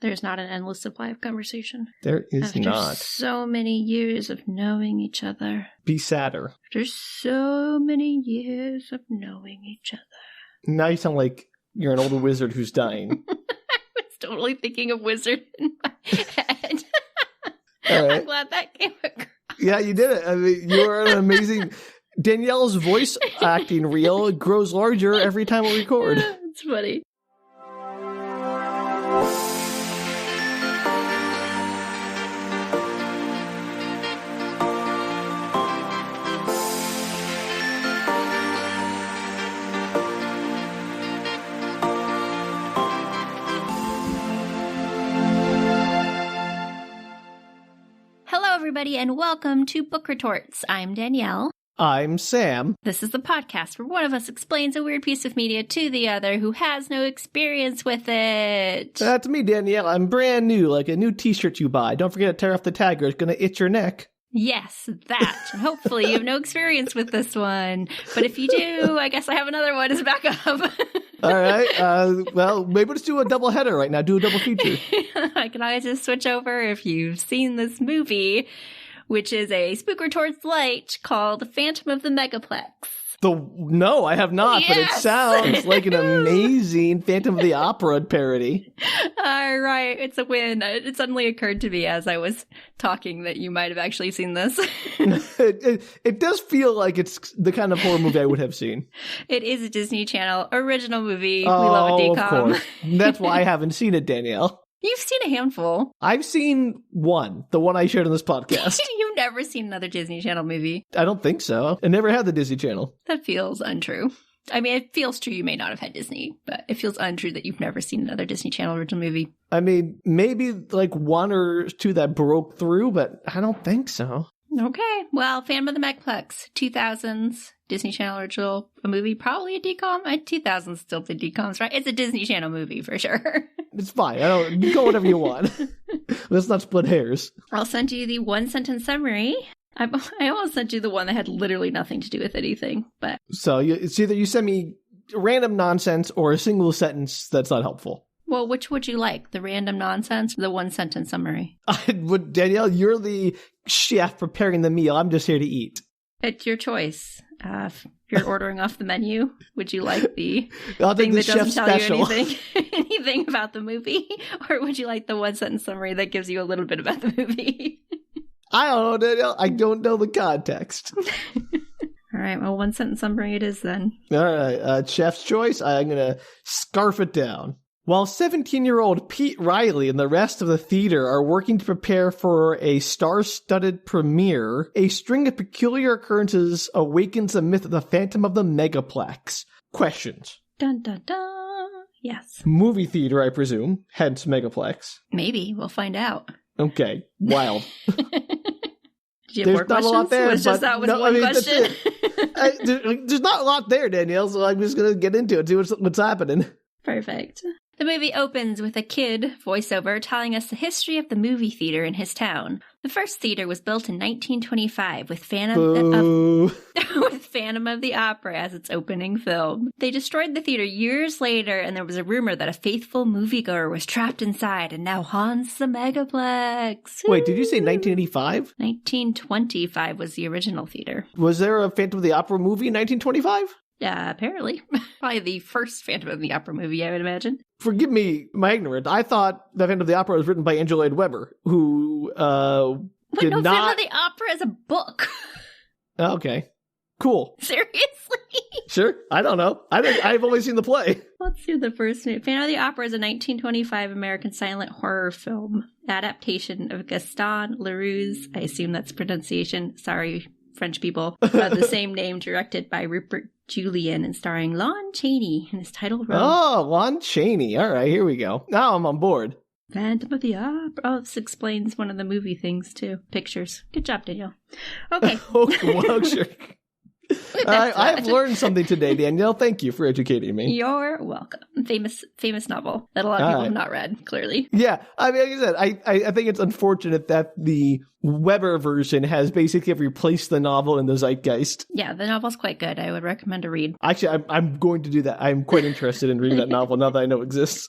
There's not an endless supply of conversation. There is After not. so many years of knowing each other. Be sadder. After so many years of knowing each other. Now you sound like you're an older wizard who's dying. I was totally thinking of wizard in my head. All right. I'm glad that came across. Yeah, you did it. I mean, you are an amazing... Danielle's voice acting reel grows larger every time we record. It's funny. Hello, everybody, and welcome to Book Retorts. I'm Danielle. I'm Sam. This is the podcast where one of us explains a weird piece of media to the other who has no experience with it. That's me, Danielle. I'm brand new, like a new t-shirt you buy. Don't forget to tear off the tag or it's going to itch your neck. Yes, that. Hopefully you have no experience with this one. But if you do, I guess I have another one as backup. All right. Well, maybe let's do a double header right now. Do a double feature. I can always just switch over if you've seen this movie, which is a Spook Retorts light called Phantom of the Megaplex. No, I have not, Yes! but it sounds like an amazing Phantom of the Opera parody. All right, it's a win. It suddenly occurred to me as I was talking that you might have actually seen this. It does feel like it's the kind of horror movie I would have seen. It is a Disney Channel original movie. We love a DCOM. Of course. That's why I haven't seen it, Danielle. You've seen a handful. I've seen one, the one I shared on this podcast. You've never seen another Disney Channel movie. I don't think so. I never had the Disney Channel. That feels untrue. I mean, it feels true you may not have had Disney, but it feels untrue that you've never seen another Disney Channel original movie. I mean, maybe like one or two that broke through, but I don't think so. Okay. Well, Phantom of the Megaplex, 2000s, Disney Channel original, a movie, probably a DCOM. 2000s still the DCOMs, right? It's a Disney Channel movie for sure. It's fine. You go whatever you want. Let's not split hairs. I'll send you the one sentence summary. I almost sent you the one that had literally nothing to do with anything, but... So it's either you send me random nonsense or a single sentence that's not helpful. Well, which would you like? The random nonsense or the one sentence summary? Danielle, you're the chef preparing the meal. I'm just here to eat. It's your choice. If you're ordering off the menu, would you like the I'll thing take the that doesn't chef tell special. you anything about the movie? Or would you like the one sentence summary that gives you a little bit about the movie? I don't know, Danielle. I don't know the context. All right, well, one sentence summary it is then. All right, chef's choice. I'm going to scarf it down. While 17-year-old Pete Riley and the rest of the theater are working to prepare for a star-studded premiere, a string of peculiar occurrences awakens the myth of the Phantom of the Megaplex. Questions. Dun, dun, dun. Yes. Movie theater, I presume, hence Megaplex. Maybe. We'll find out. Okay, wild. Did you have more There's not questions? a lot there. Was just that was one question? There's not a lot there, Danielle, so I'm just going to get into it, see what's happening. Perfect. The movie opens with a kid voiceover telling us the history of the movie theater in his town. The first theater was built in 1925 with Phantom of the Opera as its opening film. They destroyed the theater years later, and there was a rumor that a faithful moviegoer was trapped inside and now haunts the Megaplex. Wait, did you say 1985? 1925 was the original theater. Was there a Phantom of the Opera movie in 1925? Apparently. Probably the first Phantom of the Opera movie, I would imagine. Forgive me my ignorance. I thought the Phantom of the Opera was written by Andrew Lloyd Webber, who Phantom of the Opera is a book. Okay. Cool. Seriously? Sure. I don't know. I've only seen the play. Let's do the first name. Phantom of the Opera is a 1925 American silent horror film adaptation of Gaston Leroux's, I assume that's pronunciation, sorry, French people, the same name, directed by Rupert Julian and starring Lon Chaney in his title role. Oh, Lon Chaney. All right, here we go. Now I'm on board. Phantom of the Opera. Oh, this explains one of the movie things, too. Pictures. Good job, Danielle. Okay. Okay, well, sure. I've learned something today, Danielle. Thank you for educating me. You're welcome. Famous novel that a lot of people have not read, clearly. Yeah. I mean, like I said, I think it's unfortunate that the Weber version has basically replaced the novel in the zeitgeist. Yeah, the novel's quite good. I would recommend a read. Actually, I'm going to do that. I'm quite interested in reading that novel now that I know it exists.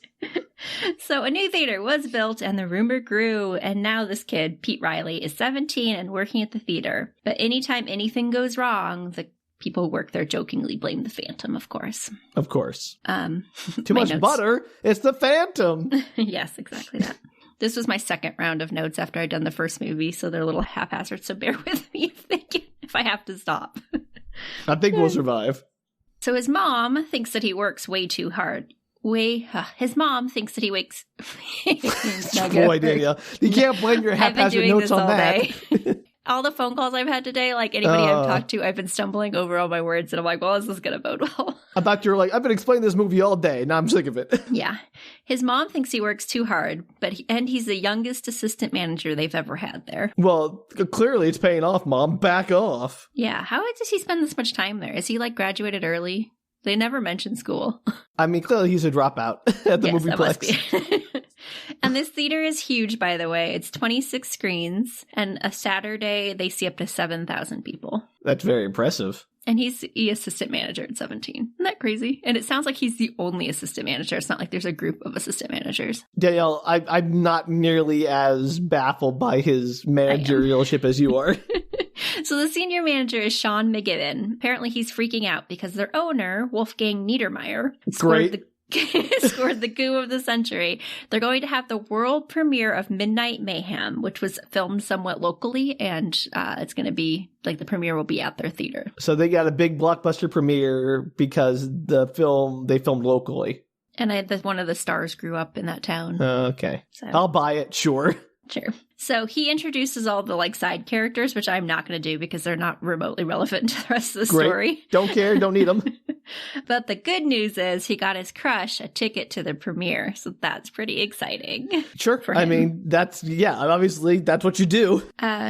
So a new theater was built and the rumor grew, and now this kid, Pete Riley, is 17 and working at the theater. But anytime anything goes wrong, the people who work there jokingly blame the Phantom, of course. Of course. Too My much notes. Butter, it's the Phantom. Yes, exactly that. This was my second round of notes after I'd done the first movie, so they're a little haphazard, so bear with me if I have to stop. I think we'll survive. So his mom thinks that he works way too hard. His mom thinks that he wakes. Boy, Danielle, you can't blame your haphazard notes on that. All the phone calls I've had today, like anybody I've talked to, I've been stumbling over all my words, and I'm like, well, is this going to bode well? I thought you were like, I've been explaining this movie all day. Now I'm sick of it. Yeah. His mom thinks he works too hard, and he's the youngest assistant manager they've ever had there. Well, clearly it's paying off, Mom. Back off. Yeah. How does he spend this much time there? Is he like graduated early? They never mention school. I mean, clearly he's a dropout at the Moviplex. And this theater is huge, by the way. It's 26 screens, and a Saturday they see up to 7,000 people. That's very impressive. And he's the assistant manager at 17. Isn't that crazy? And it sounds like he's the only assistant manager. It's not like there's a group of assistant managers. Danielle, I'm not nearly as baffled by his managerialship as you are. So the senior manager is Shawn McGibbon. Apparently he's freaking out because their owner, Wolfgang Niedermeyer, scored the coup of the century. They're going to have the world premiere of Midnight Mayhem, which was filmed somewhat locally, and it's going to be, like, the premiere will be at their theater. So they got a big blockbuster premiere because they filmed locally. And one of the stars grew up in that town. Okay. So. I'll buy it, sure. Sure. So he introduces all the like side characters, which I'm not going to do because they're not remotely relevant to the rest of the story. Don't care. Don't need them. But the good news is he got his crush a ticket to the premiere. So that's pretty exciting. Sure. I mean, obviously that's what you do.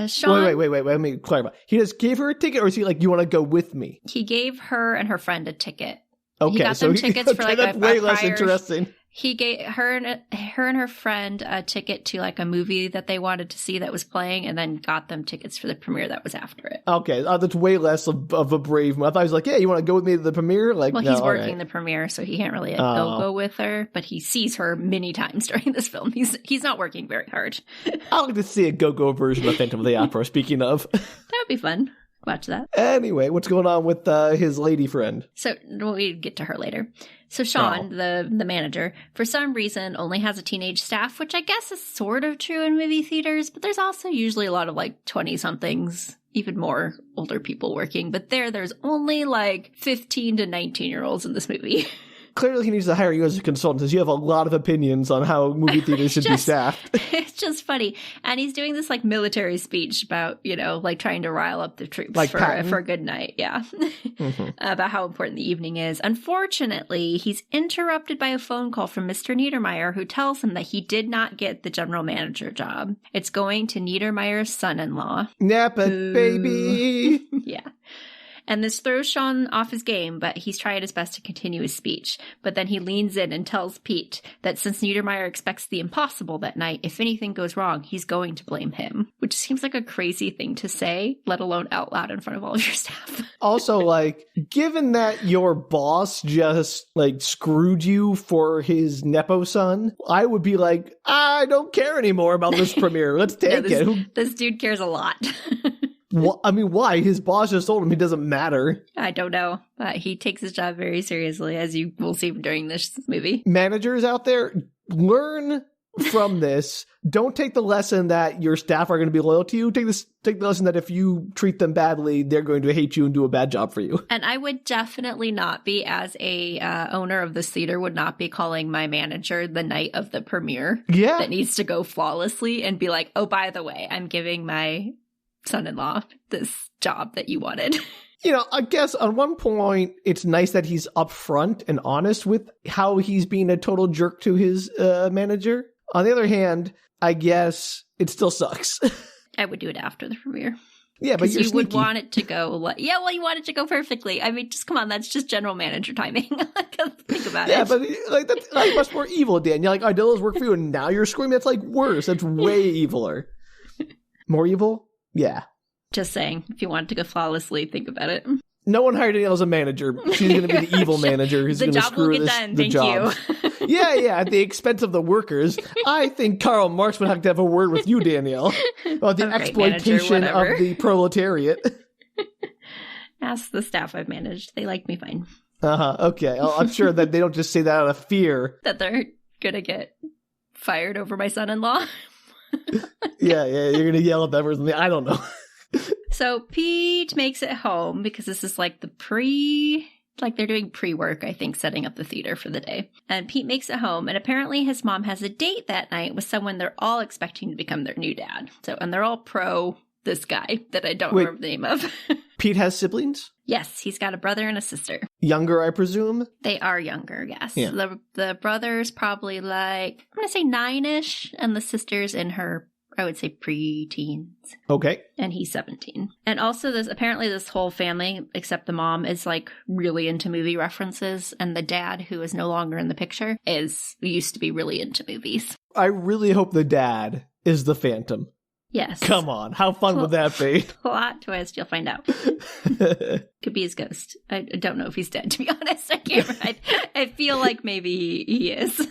Shawn. Wait. Let me clarify. He just gave her a ticket, or is he like, you want to go with me? He gave her and her friend a ticket. Okay. He got them tickets for like that's way less interesting. He gave her and her friend a ticket to like a movie that they wanted to see that was playing, and then got them tickets for the premiere that was after it. Okay, that's way less of a brave move. I thought he was like, "Yeah, you want to go with me to the premiere?" Like, well, no, he's working the premiere, so he can't really go with her. But he sees her many times during this film. He's not working very hard. I'd like to see a go-go version of Phantom of the Opera. Speaking of, that would be fun. Watch that. Anyway, what's going on with his lady friend? So we'll get to her later. So Shawn, the manager, for some reason only has a teenage staff, which I guess is sort of true in movie theaters, but there's also usually a lot of like 20-somethings, even more older people working. But there's only like 15 to 19-year-olds in this movie. Clearly he needs to hire you as a consultant, because you have a lot of opinions on how movie theaters should be staffed. It's just funny. And he's doing this like military speech about, like trying to rile up the troops like for a good night. Yeah. About how important the evening is. Unfortunately, he's interrupted by a phone call from Mr. Niedermeyer, who tells him that he did not get the general manager job. It's going to Niedermeyer's son-in-law. Nap it, baby. Yeah. And this throws Shawn off his game, but he's trying his best to continue his speech. But then he leans in and tells Pete that since Niedermeyer expects the impossible that night, if anything goes wrong, he's going to blame him. Which seems like a crazy thing to say, let alone out loud in front of all of your staff. Also, like, given that your boss just, like, screwed you for his Nepo son, I would be like, I don't care anymore about this premiere. Let's take it. This dude cares a lot. I mean, why? His boss just told him he doesn't matter. I don't know. He takes his job very seriously, as you will see during this movie. Managers out there, learn from this. Don't take the lesson that your staff are going to be loyal to you. Take the lesson that if you treat them badly, they're going to hate you and do a bad job for you. And I would definitely not be, as a owner of this theater, would not be calling my manager the night of the premiere. Yeah. That needs to go flawlessly and be like, oh, by the way, I'm giving my son-in-law this job that you wanted. I guess on one point, it's nice that he's upfront and honest with how he's being a total jerk to his manager. On the other hand, I guess it still sucks. I would do it after the premiere. Yeah, but you're you sneaky. Would want it to go. You want it to go perfectly. I mean, just come on, that's just general manager timing. Think about it. Yeah, but like that's like much more evil, Dan. You're like, I did all this work for you, and now you're screaming. That's like worse. That's way eviler. More evil? Yeah. Just saying, if you want it to go flawlessly, think about it. No one hired Danielle as a manager. She's going to be the evil manager who's going to screw the job will get done. Thank you. Yeah, at the expense of the workers. I think Karl Marx would have to have a word with you, Danielle, about the exploitation of the proletariat. Ask the staff I've managed. They like me fine. Okay. Well, I'm sure that they don't just say that out of fear. That they're going to get fired over my son-in-law. Yeah, you're going to yell at them or something. I don't know. So Pete makes it home because this is like they're doing pre-work, I think, setting up the theater for the day. And Pete makes it home, and apparently his mom has a date that night with someone they're all expecting to become their new dad. And they're all pro this guy that I don't remember the name of. Pete has siblings? Yes, he's got a brother and a sister. Younger, I presume? They are younger, yes. Yeah. The brother's probably I'm going to say 9-ish, and the sister's in her, I would say, pre-teens. Okay. And he's 17. And also apparently this whole family, except the mom, is really into movie references. And the dad, who is no longer in the picture, used to be really into movies. I really hope the dad is the Phantom. Yes. Come on. How fun would that be? Plot twist. You'll find out. Could be his ghost. I don't know if he's dead, to be honest. I can't. I feel like maybe he is.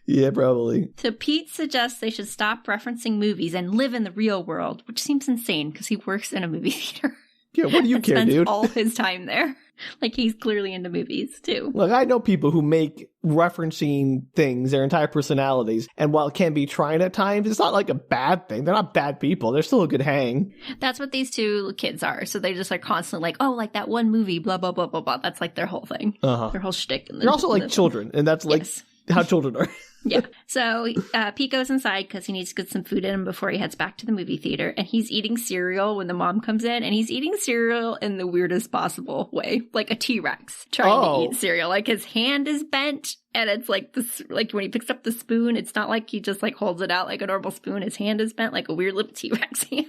Yeah, probably. So Pete suggests they should stop referencing movies and live in the real world, which seems insane because he works in a movie theater. Yeah, what do you care, spends dude? all his time there. He's clearly into movies, too. Look, I know people who make referencing things their entire personalities, and while it can be trying at times, it's not a bad thing. They're not bad people. They're still a good hang. That's what these two kids are. So they just are constantly that one movie, blah, blah, blah, blah, blah. That's their whole thing. Their whole shtick. They're also children, and that's yes. How children are. Yeah. So Pete goes inside because he needs to get some food in him before he heads back to the movie theater. And he's eating cereal when the mom comes in. And he's eating cereal in the weirdest possible way. Like a T-Rex trying to eat cereal. His hand is bent. And it's this, when he picks up the spoon, it's not like he just holds it out like a normal spoon. His hand is bent like a weird little T-Rex hand.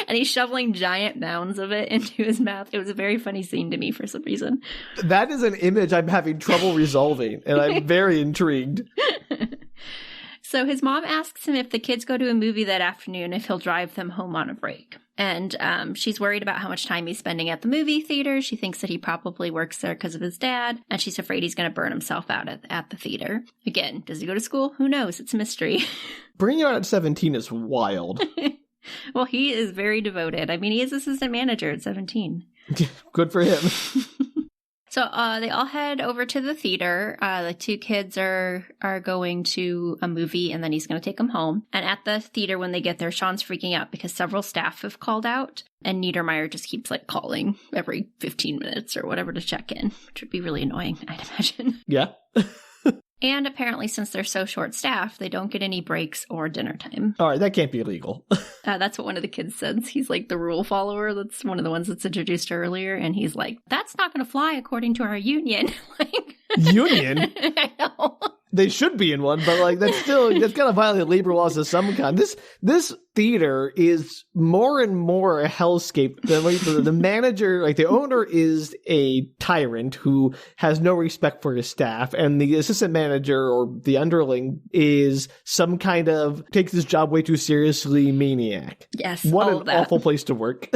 And he's shoveling giant mounds of it into his mouth. It was a very funny scene to me for some reason. That is an image I'm having trouble resolving, and I'm very intrigued. So his mom asks him if the kids go to a movie that afternoon, if he'll drive them home on a break. And she's worried about how much time he's spending at the movie theater. She thinks that he probably works there because of his dad, and she's afraid he's going to burn himself out at the theater. Again, does he go to school? Who knows? It's a mystery. Bringing you out at 17 is wild. Well, he is very devoted. I mean, he is assistant manager at 17. Good for him. So they all head over to the theater. The two kids are going to a movie, and then he's going to take them home. And at the theater, when they get there, Shawn's freaking out because several staff have called out. And Niedermeyer just keeps calling every 15 minutes or whatever to check in, which would be really annoying, I'd imagine. Yeah. And apparently, since they're so short-staffed, they don't get any breaks or dinner time. All right, that can't be illegal. That's what one of the kids says. He's the rule follower. That's one of the ones that's introduced earlier. And he's that's not going to fly according to our union. Union? I know. They should be in one, but that's got to violate labor laws of some kind. This theater is more and more a hellscape. The manager, the owner, is a tyrant who has no respect for his staff, and the assistant manager or the underling is some kind of takes his job way too seriously maniac. Yes, what an awful place to work.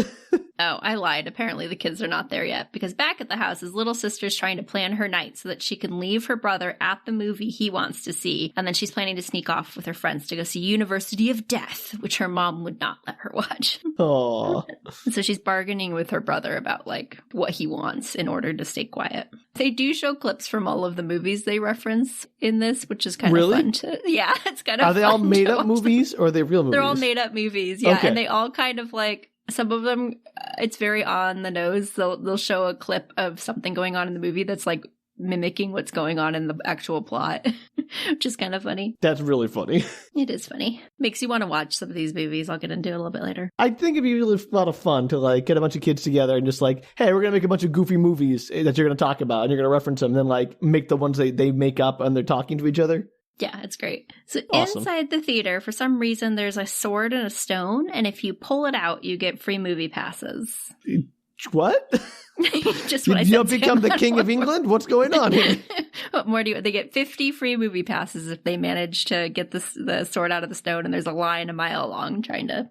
Oh, I lied. Apparently the kids are not there yet, because back at the house, his little sister's trying to plan her night so that she can leave her brother at the movie he wants to see, and then she's planning to sneak off with her friends to go see University of Death, which her mom would not let her watch. Aww. So she's bargaining with her brother about what he wants in order to stay quiet. They do show clips from all of the movies they reference in this, which is kind of fun. Yeah, it's kind of fun. Are they all made up movies or are they real movies? They're all made up movies, yeah, okay. And they all kind of some of them, it's very on the nose. They'll show a clip of something going on in the movie that's mimicking what's going on in the actual plot, which is kind of funny. That's really funny. It is funny. Makes you want to watch some of these movies. I'll get into it a little bit later. I think it'd be really a lot of fun to get a bunch of kids together and just hey, we're going to make a bunch of goofy movies that you're going to talk about and you're going to reference them and then make the ones they make up and they're talking to each other. Yeah, it's great. So awesome. Inside the theater, for some reason, there's a sword and a stone, and if you pull it out, you get free movie passes. What? Just what you become the king of England? What's going on here? What more do you? They get 50 free movie passes if they manage to get the sword out of the stone, and there's a line a mile long trying to,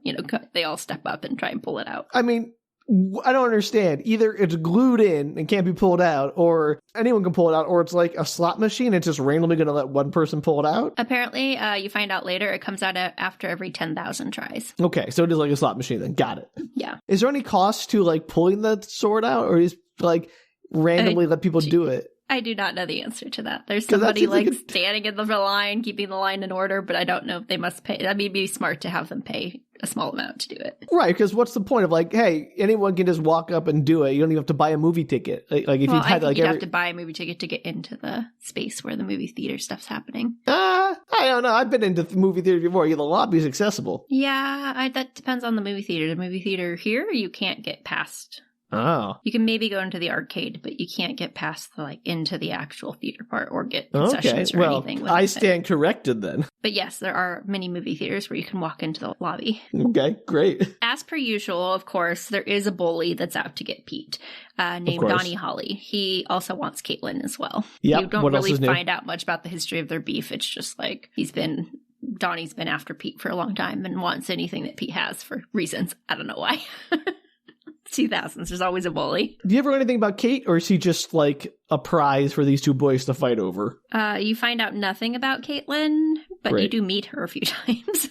they all step up and try and pull it out. I mean, I don't understand. Either it's glued in and can't be pulled out, or anyone can pull it out, or it's like a slot machine. It's just randomly going to let one person pull it out. Apparently, you find out later it comes out after every 10,000 tries. Okay, so it is like a slot machine then. Got it. Yeah. Is there any cost to like pulling the sword out, or is like randomly let people do it? I do not know the answer to that. There's somebody like standing in the line, keeping the line in order, but I don't know if they must pay. That may be smart to have them pay a small amount to do it. Right, because what's the point of like, hey, anyone can just walk up and do it. You don't even have to buy a movie ticket. Like if you had like you'd have to buy a movie ticket to get into the space where the movie theater stuff's happening. I don't know. I've been into the movie theater before. The lobby's accessible. Yeah, that depends on the movie theater. The movie theater here, you can't get past. Oh. You can maybe go into the arcade, but you can't get past into the actual theater part or get concessions or anything. I stand corrected then. But yes, there are many movie theaters where you can walk into the lobby. Okay, great. As per usual, of course, there is a bully that's out to get Pete, named Donnie Holly. He also wants Caitlin as well. Yep. You don't really find out much about the history of their beef. It's just like Donnie's been after Pete for a long time and wants anything that Pete has for reasons. I don't know why. 2000s, there's always a bully. Do you ever know anything about Kate, or is he just like a prize for these two boys to fight over? You find out nothing about Caitlin, but you do meet her a few times.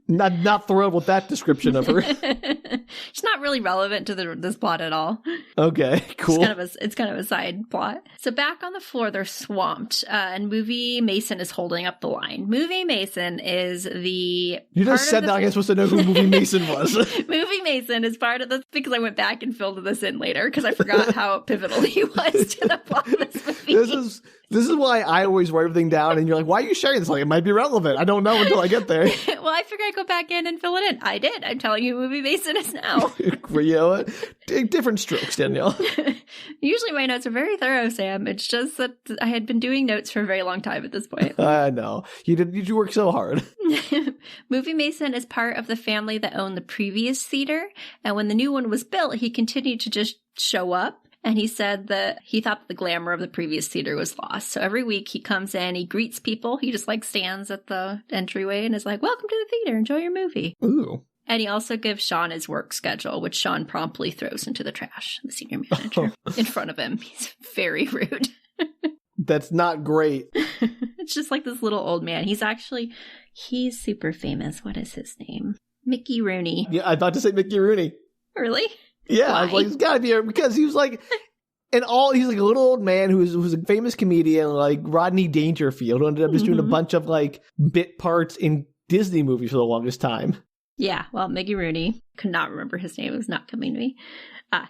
Not thrilled with that description of her. She's not really relevant to this plot at all. Okay, cool. It's kind of a side plot. So back on the floor, they're swamped, and Movie Mason is holding up the line. Movie Mason is the... You just said that like I'm supposed to know who Movie Mason was. Movie Mason is part of this, because I went back and filled this in later, because I forgot how pivotal he was to the plot of this movie. This is why I always write everything down, and you're like, why are you sharing this? Like, it might be relevant. I don't know until I get there. Well, I figured I'd go back in and fill it in. I did. I'm telling you who Movie Mason is now. You know what? Different strokes, Danielle. Usually my notes are very thorough, Sam. It's just that I had been doing notes for a very long time at this point. I know. You work so hard. Movie Mason is part of the family that owned the previous theater, and when the new one was built, he continued to just show up. And he said that he thought the glamour of the previous theater was lost. So every week he comes in, he greets people. He just stands at the entryway and is like, welcome to the theater. Enjoy your movie. Ooh. And he also gives Shawn his work schedule, which Shawn promptly throws into the trash, the senior manager, in front of him. He's very rude. That's not great. It's just like this little old man. He's super famous. What is his name? Mickey Rooney. Yeah, I thought to say Mickey Rooney. Really? Yeah, Why? I was like, he's got to be here because he was like, he's like a little old man who's a famous comedian, like Rodney Dangerfield, who ended up just doing a bunch of like bit parts in Disney movies for the longest time. Yeah, well, Mickey Rooney, could not remember his name. It was not coming to me.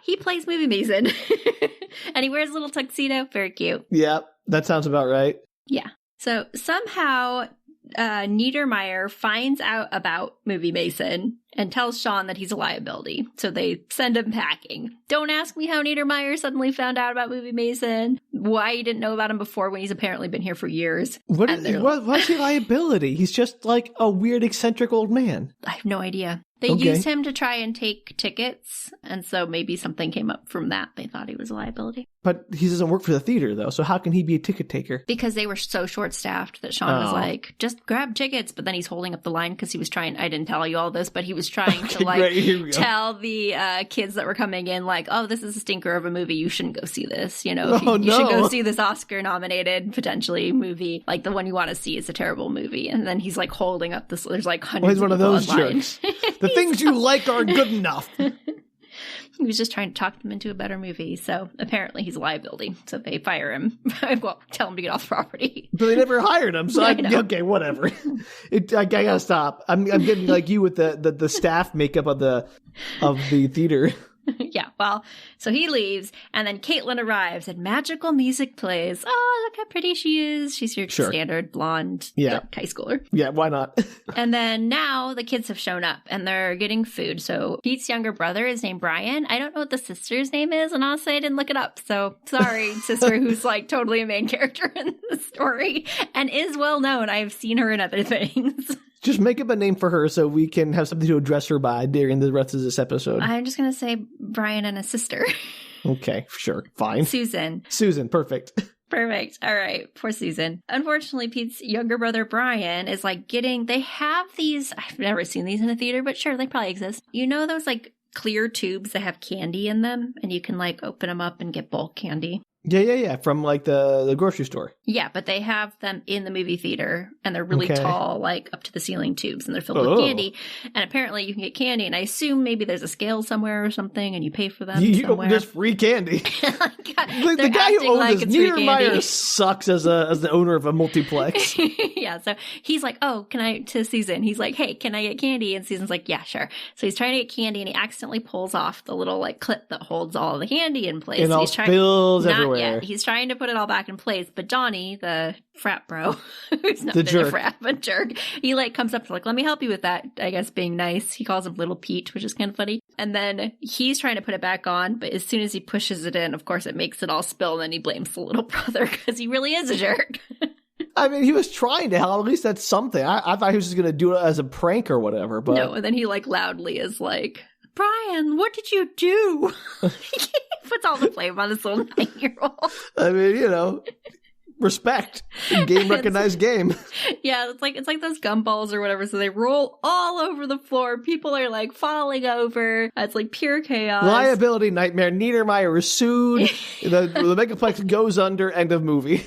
He plays Movie Mason, and he wears a little tuxedo. Very cute. Yeah, that sounds about right. Yeah. So somehow Niedermeyer finds out about Movie Mason and tells Shawn that he's a liability. So they send him packing. Don't ask me how Niedermeyer suddenly found out about Movie Mason, why he didn't know about him before when he's apparently been here for years. What's he liability? He's just like a weird, eccentric old man. I have no idea. They used him to try and take tickets, and so maybe something came up from that. They thought he was a liability. But he doesn't work for the theater, though, so how can he be a ticket taker? Because they were so short-staffed that Shawn was like, just grab tickets, but then he's holding up the line because he was trying, I didn't tell you all this, but he was trying to tell the kids that were coming in, like, oh, this is a stinker of a movie, you shouldn't go see this, you know, you should go see this Oscar-nominated, potentially, movie, like the one you want to see is a terrible movie, and then he's like holding up this, there's like hundreds he's one of those jerks. The things you like are good enough. He was just trying to talk them into a better movie, so apparently he's a liability. So they fire him. Well, tell him to get off the property. But they never hired him, so okay, whatever. I gotta stop. I'm getting like you with the staff makeup of the theater. Yeah, well, so he leaves, and then Caitlin arrives, and magical music plays. Oh, look how pretty she is. She's your standard blonde high schooler. Yeah, why not? And then now the kids have shown up, and they're getting food. So Pete's younger brother is named Brian. I don't know what the sister's name is, and honestly, I didn't look it up. So sorry, sister, who's like totally a main character in the story, and is well known. I've seen her in other things. Just make up a name for her so we can have something to address her by during the rest of this episode. I'm just going to say Brian and his sister. Okay, sure. Fine. Susan, perfect. Perfect. All right. Poor Susan. Unfortunately, Pete's younger brother, Brian, is like they have these, I've never seen these in a theater, but sure, they probably exist. You know those like clear tubes that have candy in them, and you can like open them up and get bulk candy. Yeah. From like the grocery store. Yeah, but they have them in the movie theater, and they're really tall, like up to the ceiling tubes, and they're filled with candy. And apparently you can get candy, and I assume maybe there's a scale somewhere or something, and you pay for them somewhere. Just free candy. The guy who owns like this, Niedermeyer, sucks as the owner of a multiplex. Yeah, so he's like, to Susan, he's like, hey, can I get candy? And Susan's like, yeah, sure. So he's trying to get candy, and he accidentally pulls off the little like clip that holds all the candy in place. And all spills everywhere. Yet. He's trying to put it all back in place, but Donnie, the frat bro, who's not the been jerk. a frat, but jerk, he like comes up to like, let me help you with that, I guess being nice. He calls him Little Pete, which is kind of funny. And then he's trying to put it back on, but as soon as he pushes it in, of course it makes it all spill, and then he blames the little brother because he really is a jerk. I mean, he was trying to help. At least that's something. I thought he was just going to do it as a prank or whatever. But no, and then he like loudly is like, Brian, what did you do? He puts all the blame on this little 9-year-old. I mean, respect. Game recognized game. Yeah, it's like those gumballs or whatever. So they roll all over the floor. People are like falling over. It's like pure chaos. Liability nightmare. Niedermeyer is sued. the Megaplex goes under. End of movie.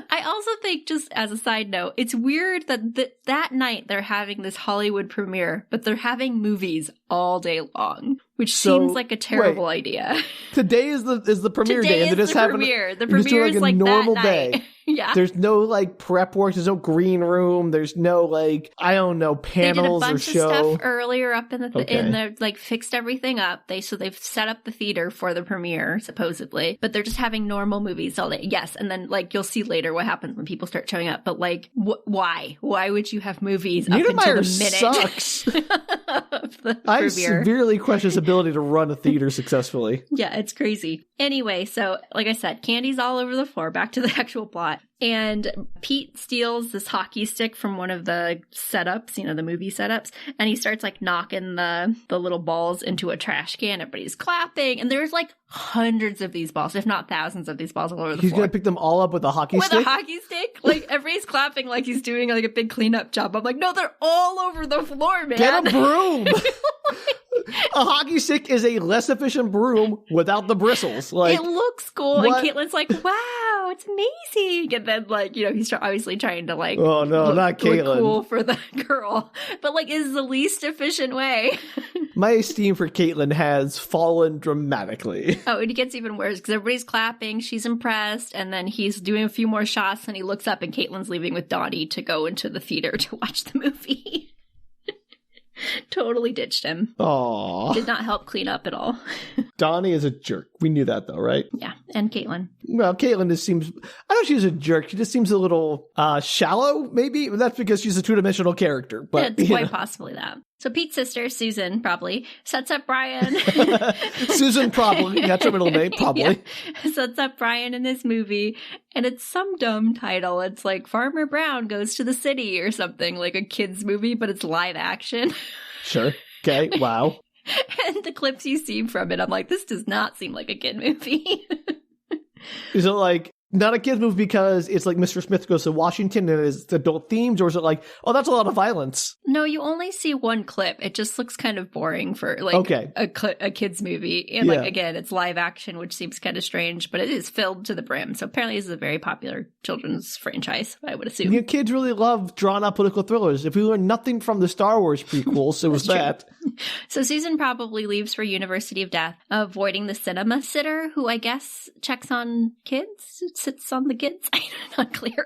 I also think, just as a side note, it's weird that that night they're having this Hollywood premiere, but they're having movies all day long, which seems like a terrible idea. Today is the premiere day, and they're just having the premiere is like normal that day. Night. Yeah. There's no like prep work. There's no green room. There's no like, I don't know, panels or show. They did a bunch of stuff earlier up in the like fixed everything up. They've set up the theater for the premiere supposedly, but they're just having normal movies all day. Yes, and then like you'll see later what happens when people start showing up. But like, why? Why would you have movies up until the minute? Sucks. I severely question his ability to run a theater successfully. Yeah, it's crazy. Anyway, so like I said, candy's all over the floor. Back to the actual plot. And Pete steals this hockey stick from one of the setups, the movie setups, and he starts like knocking the little balls into a trash can. Everybody's clapping, and there's like hundreds of these balls, if not thousands of these balls all over the floor. He's gonna pick them all up with a hockey stick? With a hockey stick? Like, everybody's clapping like he's doing like a big cleanup job. I'm like, no, they're all over the floor, man. Get a broom! A hockey stick is a less efficient broom without the bristles. Like, it looks cool, and Caitlin's like, wow, it's amazing. And then, like, he's obviously trying to, like, oh no, not Caitlin. Look cool for the girl. But, like, is the least efficient way. My esteem for Caitlin has fallen dramatically. Oh, and it gets even worse because everybody's clapping. She's impressed. And then he's doing a few more shots, and he looks up, and Caitlin's leaving with Donnie to go into the theater to watch the movie. Totally ditched him. Aww. Did not help clean up at all. Donnie is a jerk. We knew that, though, right? Yeah, and Caitlin. Well, Caitlin just seems... I know she's a jerk. She just seems a little shallow, maybe. That's because she's a two-dimensional character. But it's quite possibly that. So Pete's sister, Susan, probably, sets up Brian. Susan, probably. That's her middle name, probably. Yeah. Sets up Brian in this movie. And it's some dumb title. It's like Farmer Brown Goes to the City or something, like a kid's movie, but it's live action. Sure. Okay. Wow. And the clips you see from it, I'm like, this does not seem like a kid movie. Is it like not a kid's movie because it's like Mr. Smith Goes to Washington and it's adult themes, or is it like, oh, that's a lot of violence? No, you only see one clip. It just looks kind of boring for like a kid's movie. And like, again, it's live action, which seems kind of strange, but it is filled to the brim. So apparently this is a very popular children's franchise, I would assume. Kids really love drawn out political thrillers. If we learned nothing from the Star Wars prequels, it was that. So Susan probably leaves for University of Death, avoiding the cinema sitter, who I guess checks on kids, sits on the kids. I'm not clear.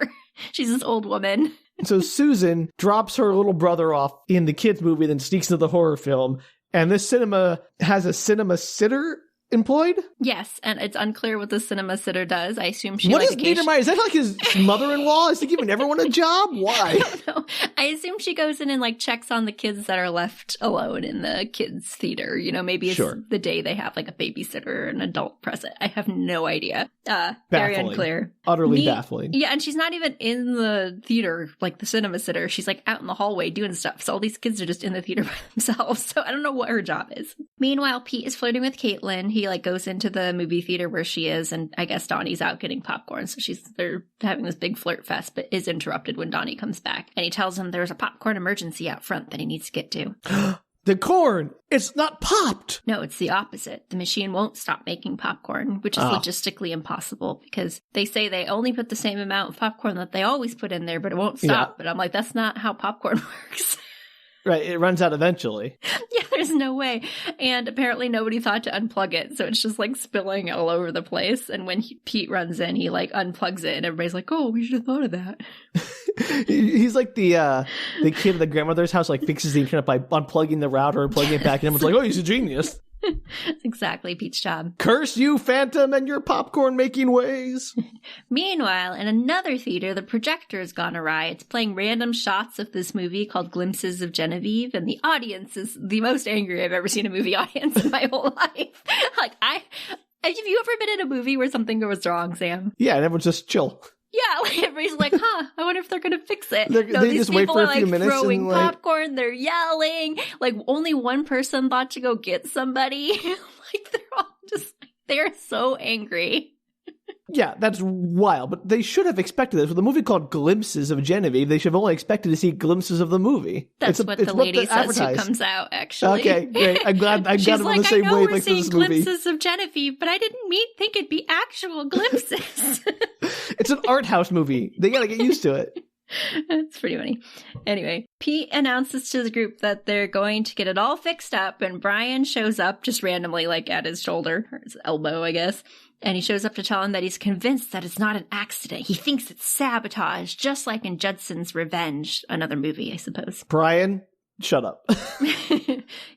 She's this old woman. So Susan drops her little brother off in the kids' movie, then sneaks into the horror film. And this cinema has a cinema sitter employed? Yes, and it's unclear what the cinema sitter does. I assume she What is Niedermeyer? Is that like his mother-in-law? Is he giving everyone a job? Why? I don't know. I assume she goes in and like checks on the kids that are left alone in the kids' theater. Maybe it's the day they have like a babysitter or an adult present. I have no idea. Very unclear. Utterly baffling. Yeah, and she's not even in the theater, like the cinema sitter. She's like out in the hallway doing stuff. So all these kids are just in the theater by themselves. So I don't know what her job is. Meanwhile, Pete is flirting with Caitlin. He like goes into the movie theater where she is, and I guess Donnie's out getting popcorn. So they're having this big flirt fest, but is interrupted when Donnie comes back. And he tells him there's a popcorn emergency out front that he needs to get to. The corn, it's not popped. No, it's the opposite. The machine won't stop making popcorn, which is logistically impossible because they say they only put the same amount of popcorn that they always put in there, but it won't stop. Yeah. But I'm like, that's not how popcorn works. Right, it runs out eventually. Yeah, there's no way. And apparently nobody thought to unplug it, so it's just like spilling all over the place. And when Pete runs in, he like unplugs it, and everybody's like, "Oh, we should have thought of that." He's like the kid at the grandmother's house, like fixes the internet by unplugging the router and plugging it back in. Everyone's like, "Oh, he's a genius." That's exactly Pete's job. Curse you, Phantom, and your popcorn-making ways. Meanwhile, in another theater, the projector has gone awry. It's playing random shots of this movie called Glimpses of Genevieve, and the audience is the most angry I've ever seen a movie audience in my whole life. Have you ever been in a movie where something goes wrong, Sam? Yeah, and everyone's just chill. Yeah, like everybody's like, I wonder if they're going to fix it. They just wait for a few minutes. Throwing popcorn, they're yelling. Like, only one person thought to go get somebody. Like, they're all just, they're so angry. Yeah, that's wild. But they should have expected this. With a movie called Glimpses of Genevieve, they should have only expected to see glimpses of the movie. That's what the lady says who comes out, actually. Okay, great. I'm glad I'm on the same wavelength as this movie. She's like, I know we're seeing glimpses of Genevieve, but I didn't think it'd be actual glimpses. It's an art house movie. They gotta get used to it. That's pretty funny. Anyway, Pete announces to the group that they're going to get it all fixed up, and Brian shows up just randomly, like at his shoulder, or his elbow, I guess. And he shows up to tell him that he's convinced that it's not an accident. He thinks it's sabotage, just like in Judson's Revenge, another movie, I suppose. Brian, shut up.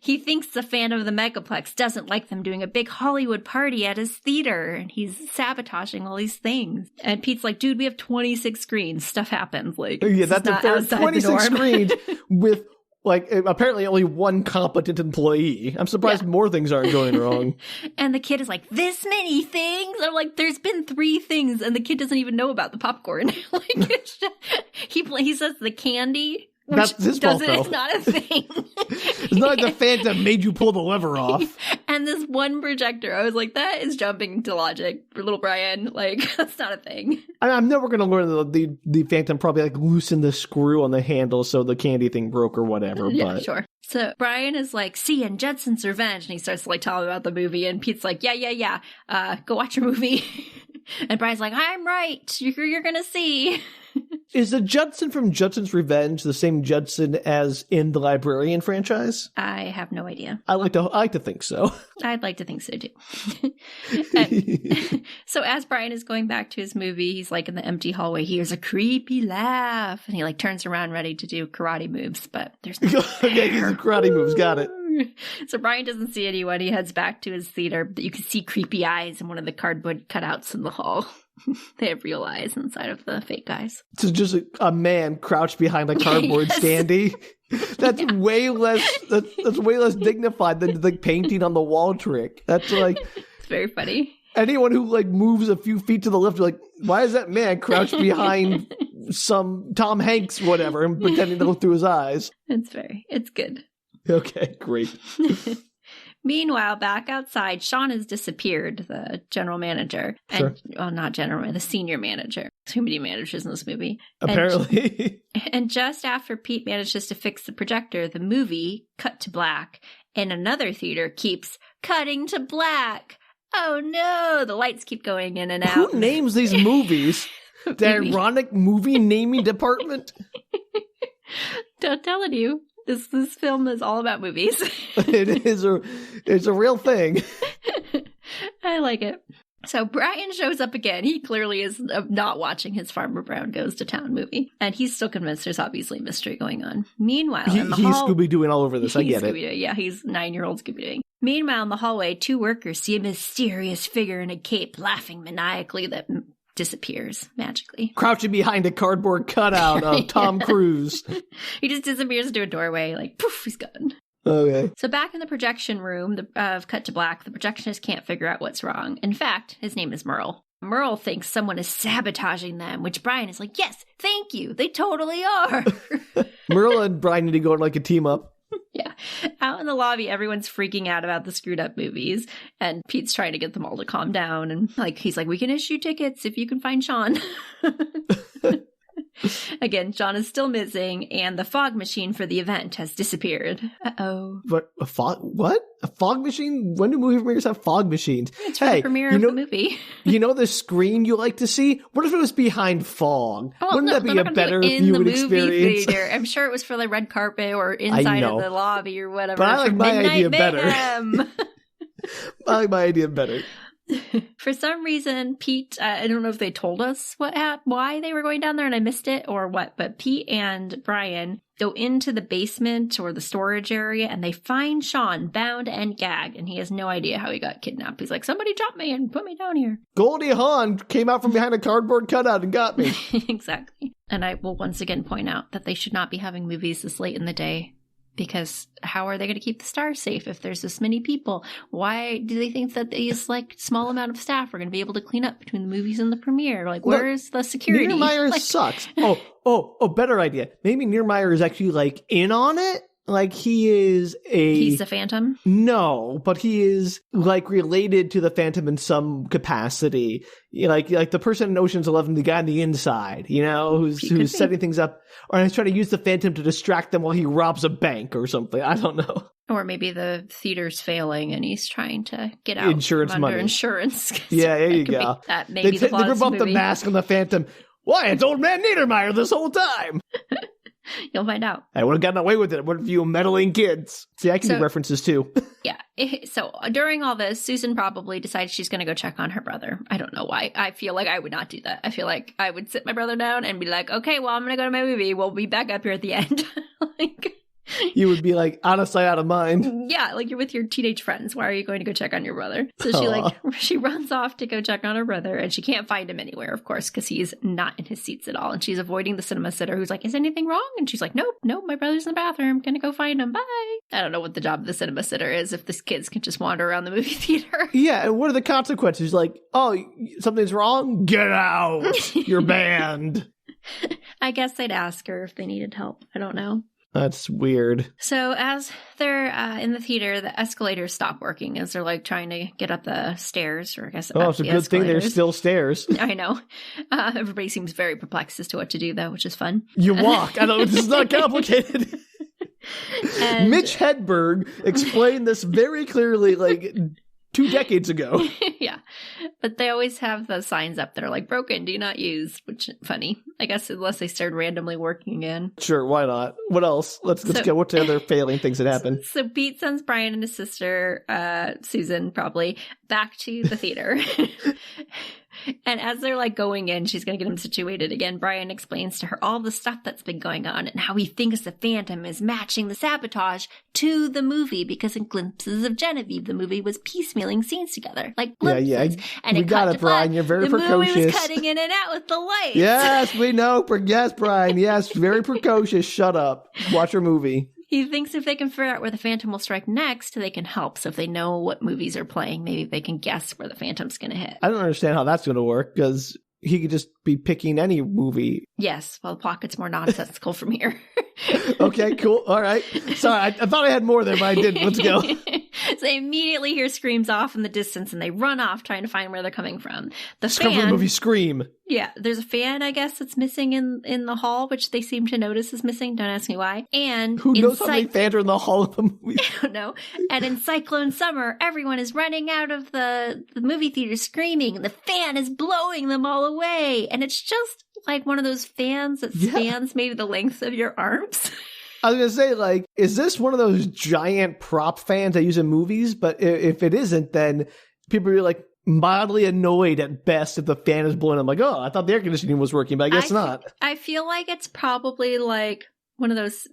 He thinks the fan of the Megaplex doesn't like them doing a big Hollywood party at his theater, and he's sabotaging all these things. And Pete's like, dude, we have 26 screens. Stuff happens. Like, yeah, that's a fair 26 screens with, like, apparently only one competent employee. I'm surprised more things aren't going wrong. And the kid is like, this many things? I'm like, there's been 3 things, and the kid doesn't even know about the popcorn. Like, it's just, he says the candy. That's his fault, though. It's not a thing. It's not like the Phantom made you pull the lever off. And this one projector, I was like, that is jumping to logic for little Brian. Like, that's not a thing. I'm never going to learn the Phantom probably like loosened the screw on the handle so the candy thing broke or whatever. Yeah, sure. So Brian is like, see, in Judson's Revenge, and he starts to like tell him about the movie, and Pete's like, yeah, go watch your movie. And Brian's like, I'm right. You're going to see. Is the Judson from Judson's Revenge the same Judson as in the Librarian franchise? I have no idea. I like to think so. I'd like to think so too. So as Brian is going back to his movie, he's like in the empty hallway. He hears a creepy laugh, and he like turns around ready to do karate moves, but there's no okay, he's karate moves. Got it. So Brian doesn't see anyone. He heads back to his theater, but you can see creepy eyes in one of the cardboard cutouts in the hall. They have real eyes inside of the fake eyes. So just a man crouched behind a cardboard standee. That's way less. That's way less dignified than the painting on the wall trick. That's like it's very funny. Anyone who like moves a few feet to the left, like, why is that man crouched behind some Tom Hanks whatever and pretending to look through his eyes? It's good. Okay, great. Meanwhile, back outside, Shawn has disappeared, the general manager. Sure. The senior manager. Too many managers in this movie. Apparently. And just after Pete manages to fix the projector, the movie, cut to black, and another theater keeps cutting to black. Oh no, the lights keep going in and out. Who names these movies? The ironic movie naming department? Don't tell you. This film is all about movies. It's a real thing. I like it. So Brian shows up again. He clearly is not watching his Farmer Brown Goes to Town movie. And he's still convinced there's obviously a mystery going on. Meanwhile, in the he's Scooby-Dooing all over this. I get it. Yeah, he's 9-year-old Scooby-Dooing. Meanwhile, in the hallway, 2 workers see a mysterious figure in a cape laughing maniacally that disappears magically. Crouching behind a cardboard cutout of Tom Cruise. He just disappears into a doorway, like, poof, he's gone. Okay. So back in the projection room of Cut to Black, the projectionist can't figure out what's wrong. In fact, his name is Merle. Merle thinks someone is sabotaging them, which Brian is like, yes, thank you, they totally are. Merle and Brian need to go on like a team up. Yeah. Out in the lobby, everyone's freaking out about the screwed up movies. And Pete's trying to get them all to calm down. And he's like, we can issue tickets if you can find Shawn. Again, Shawn is still missing, and the fog machine for the event has disappeared. Uh-oh. But a fog? What? A fog machine? When do movie premieres have fog machines? It's for the premiere of the movie. You know the screen you like to see? What if it was behind fog? Oh, Wouldn't that be a better viewing experience? Theater. I'm sure it was for the red carpet or inside of the lobby or whatever. But I like my idea better. I like my idea better. For some reason, Pete, I don't know if they told us why they were going down there and I missed it or what, but Pete and Brian go into the basement or the storage area and they find Shawn bound and gagged, and he has no idea how he got kidnapped. He's like, somebody jumped me and put me down here. Goldie Hawn came out from behind a cardboard cutout and got me. Exactly. And I will once again point out that they should not be having movies this late in the day. Because how are they going to keep the stars safe if there's this many people? Why do they think that these small amount of staff are going to be able to clean up between the movies and the premiere? Where's the security? Niermeyer sucks. Oh, better idea. Maybe Niermeyer is actually in on it. He's the Phantom? No, but he is related to the Phantom in some capacity. Like the person in Ocean's 11, the guy on the inside, who's setting things up, or he's trying to use the Phantom to distract them while he robs a bank or something. I don't know. Or maybe the theater's failing and he's trying to get out insurance from money. under insurance. Yeah, there you go. Maybe they rip up the mask on the Phantom. Why, it's old man Niedermeyer this whole time. You'll find out. I would have gotten away with it. What if you meddling kids? See, I can do references too. Yeah. So during all this, Susan probably decides she's going to go check on her brother. I don't know why. I feel like I would not do that. I feel like I would sit my brother down and be like, okay, well, I'm going to go to my movie. We'll be back up here at the end. You would be out of sight, out of mind. Yeah, you're with your teenage friends. Why are you going to go check on your brother? So she runs off to go check on her brother, and she can't find him anywhere, of course, because he's not in his seats at all. And she's avoiding the cinema sitter, who's like, "Is anything wrong?" And she's like, "Nope, my brother's in the bathroom. I'm gonna go find him. Bye." I don't know what the job of the cinema sitter is if this kids can just wander around the movie theater. Yeah, and what are the consequences? Oh, something's wrong? Get out! You're banned. I guess they'd ask her if they needed help. I don't know. That's weird. So as they're in the theater, the escalators stop working as they're trying to get up the stairs, or I guess it's a good thing there's still stairs. I know. Everybody seems very perplexed as to what to do, though, which is fun. You walk. I know, this is not complicated. And Mitch Hedberg explained this very clearly 2 decades ago. Yeah. But they always have those signs up that are broken, do not use, which is funny. I guess unless they started randomly working again. Sure, why not? What else? Let's go. What's the other failing things that happen? So Pete sends Brian and his sister, Susan probably, back to the theater. And as they're going in, she's going to get him situated again. Brian explains to her all the stuff that's been going on and how he thinks the Phantom is matching the sabotage to the movie, because in glimpses of Genevieve, the movie was piecemealing scenes together, glimpses. Yeah. And we got it, Brian. You're very precocious. The movie was cutting in and out with the lights. Yes, we know. Yes, Brian. Yes, very precocious. Shut up. Watch your movie. He thinks if they can figure out where the Phantom will strike next, they can help. So if they know what movies are playing, maybe they can guess where the Phantom's going to hit. I don't understand how that's going to work, because he could just be picking any movie. Yes, well, the plot gets more nonsensical from here. Okay, cool. All right. Sorry, I thought I had more there, but I didn't. Let's go. So they immediately hear screams off in the distance, and they run off trying to find where they're coming from. Discover the movie Scream. Yeah, there's a fan, I guess, that's missing in the hall, which they seem to notice is missing. Don't ask me why. And who knows how many fans are in the hall of the movie? I don't know. And in Cyclone Summer, everyone is running out of the movie theater screaming, and the fan is blowing them all away. And it's just one of those fans that spans maybe the length of your arms. I was going to say, is this one of those giant prop fans I use in movies? But if it isn't, then people are mildly annoyed at best if the fan is blowing. I'm like, oh, I thought the air conditioning was working, but I guess not. I feel like it's probably one of those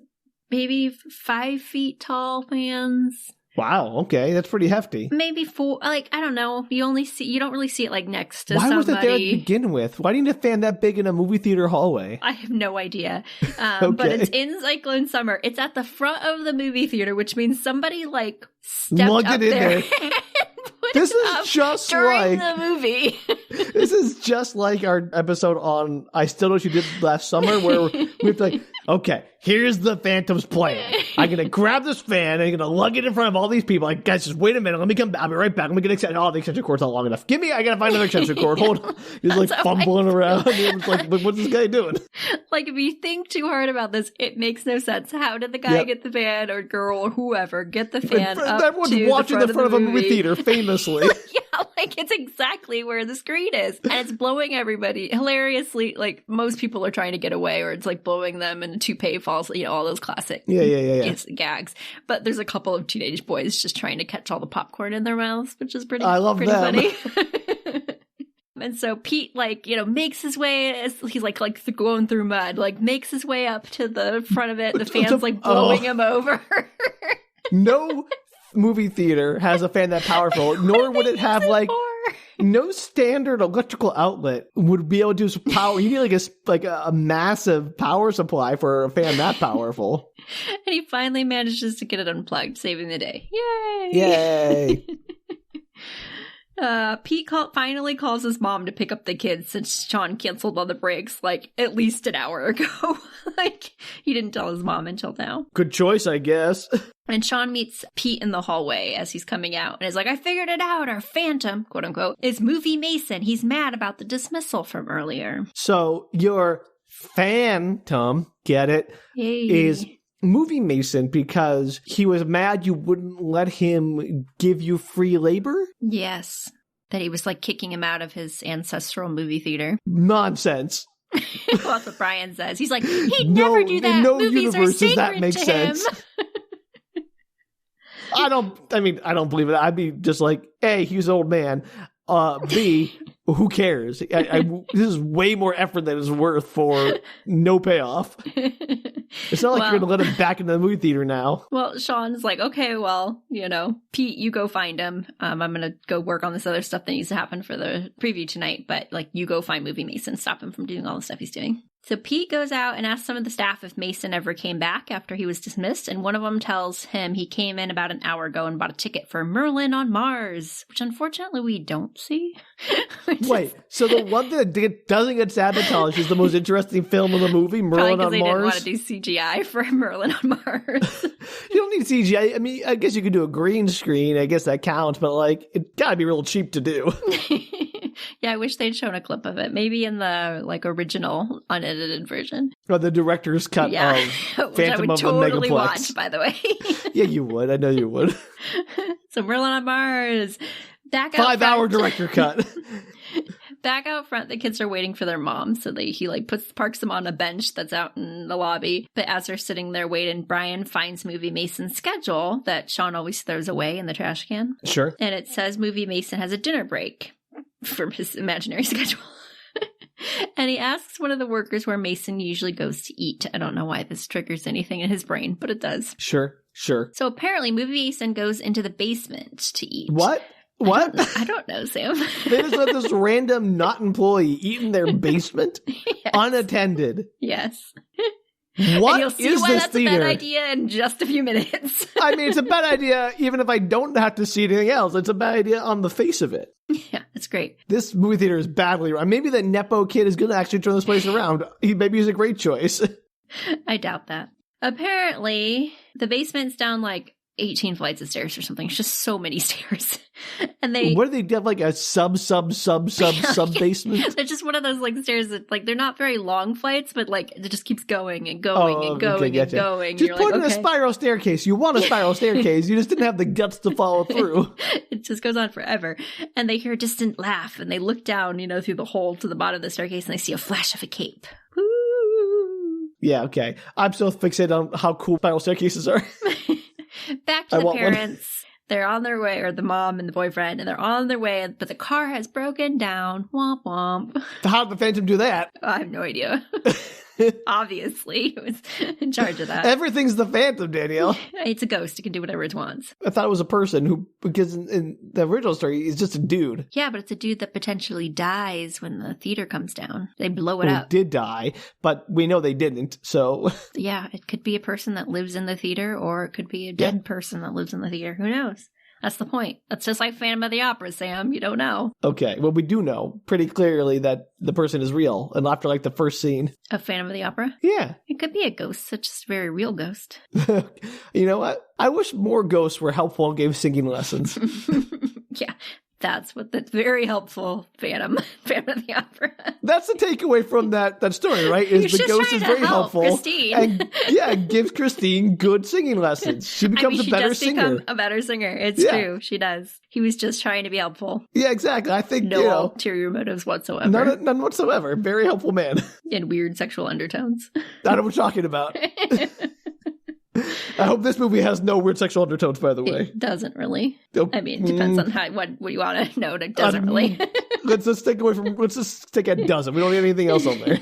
maybe 5 feet tall fans. Wow, okay, that's pretty hefty. Maybe 4, I don't know. You don't really see it next to somebody. Why was it there to begin with? Why do you need a fan that big in a movie theater hallway? I have no idea. Okay. But it's in Cyclone Summer. It's at the front of the movie theater, which means somebody stepped lugged up it in there. This is just during the movie. This is just like our episode on I Still Know What You Did Last Summer, where we have to okay, here's the Phantom's plan. I'm going to grab this fan and I'm going to lug it in front of all these people. Like, guys, just wait a minute. Let me come back. I'll be right back. Let me get extension. Oh, the extension cord's not long enough. I got to find another extension cord. Hold on. He's like fumbling around. It's like, what's this guy doing? Like, if you think too hard about this, it makes no sense. How did the guy get the fan or girl or whoever get the fan up Everyone's to watching the front of a movie theater, famously. Yeah, like, it's exactly where the screen is. And it's blowing everybody. Hilariously, like, most people are trying to get away, or it's like blowing them and a toupee falls, all those classic gags. But there's a couple of teenage boys just trying to catch all the popcorn in their mouths, which is pretty funny. And so Pete, makes his way, he's like going through mud, makes his way up to the front of it. The fan's blowing him over. No movie theater has a fan that powerful, nor would it have no standard electrical outlet would be able to do power. You need a massive power supply for a fan that powerful. And he finally manages to get it unplugged, saving the day. Yay! Yay! Pete finally calls his mom to pick up the kids since Shawn canceled all the breaks at least an hour ago. He didn't tell his mom until now. Good choice, I guess. And Shawn meets Pete in the hallway as he's coming out and is like, I figured it out. Our Phantom, quote unquote, is Movie Mason. He's mad about the dismissal from earlier. So your Phantom, get it, is Movie Mason because he was mad you wouldn't let him give you free labor? Yes. That he was kicking him out of his ancestral movie theater. Nonsense. Well, that's what Brian says. He's like, he'd never do that. In no Movies universe are sacred does that make to sense. I don't believe it. I'd be just like, A, he's an old man. B, who cares? This is way more effort than it's worth for no payoff. It's not like you're going to let him back into the movie theater now. Well, Shawn's like, okay, well, Pete, you go find him. I'm going to go work on this other stuff that needs to happen for the preview tonight. But you go find Movie Mason, stop him from doing all the stuff he's doing. So Pete goes out and asks some of the staff if Mason ever came back after he was dismissed, and one of them tells him he came in about an hour ago and bought a ticket for Merlin on Mars, which unfortunately we don't see. Wait, so the one that doesn't get sabotaged is the most interesting film in the movie, Merlin on Mars? Probably because they didn't want to do CGI for Merlin on Mars. You don't need CGI. I mean, I guess you could do a green screen. I guess that counts, but it gotta be real cheap to do. Yeah, I wish they'd shown a clip of it. Maybe in the original unedited version. Or the director's cut of Phantom of the Megaplex. Watch, by the way. Yeah, you would. I know you would. So Merlin on Mars. 5-hour director cut. Back out front, the kids are waiting for their mom, so he parks them on a bench that's out in the lobby. But as they're sitting there waiting, Brian finds Movie Mason's schedule that Shawn always throws away in the trash can. Sure. And it says Movie Mason has a dinner break from his imaginary schedule. And he asks one of the workers where Mason usually goes to eat. I don't know why this triggers anything in his brain, but it does. Sure. So apparently Movie Mason goes into the basement to eat. What? I don't know, Sam. They just let this random not employee eat in their basement? Yes. Unattended. Yes. What and you'll see is why this that's theater? a bad idea in just a few minutes. I mean, it's a bad idea even if I don't have to see anything else. It's a bad idea on the face of it. Yeah, it's great. This movie theater is badly run. Maybe the Nepo kid is going to actually turn this place around. Maybe he's a great choice. I doubt that. Apparently, the basement's down 18 flights of stairs or something. It's just so many stairs. And what do they have, a sub basement? They're just one of those stairs that they're not very long flights, but it just keeps going and going and going and going. Just put in a spiral staircase. You want a spiral staircase. You just didn't have the guts to follow through. It just goes on forever. And they hear a distant laugh and they look down, through the hole to the bottom of the staircase and they see a flash of a cape. Woo! Yeah, okay. I'm so fixated on how cool spiral staircases are. Back to the parents. They're on their way, or the mom and the boyfriend, and they're on their way, but the car has broken down. Womp womp. How did the Phantom do that? I have no idea. Obviously, it was in charge of that. Everything's the Phantom, Danielle. It's a ghost. It can do whatever it wants. I thought it was a person because in the original story, he's just a dude. Yeah, but it's a dude that potentially dies when the theater comes down. They blow it up. He did die, but we know they didn't, so. Yeah, it could be a person that lives in the theater, or it could be a dead person that lives in the theater. Who knows? That's the point. That's just like Phantom of the Opera, Sam. You don't know. Okay, well, we do know pretty clearly that the person is real, and after like the first scene. A Phantom of the Opera? Yeah. It could be a ghost, such as a very real ghost. You know what? I wish more ghosts were helpful and gave singing lessons. Yeah. That's very helpful, Phantom of the Opera. That's the takeaway from that story, right? Is the ghost is very helpful. Christine. And gives Christine good singing lessons. She becomes a better singer. A better singer. It's true. She does. He was just trying to be helpful. Yeah, exactly. I think no ulterior motives whatsoever. None whatsoever. Very helpful man. And weird sexual undertones. I know what we're talking about. I hope this movie has no weird sexual undertones, by the way. It doesn't really. I mean, it depends on what you want to know. It doesn't really. Let's just stick at doesn't. We don't need anything else on there.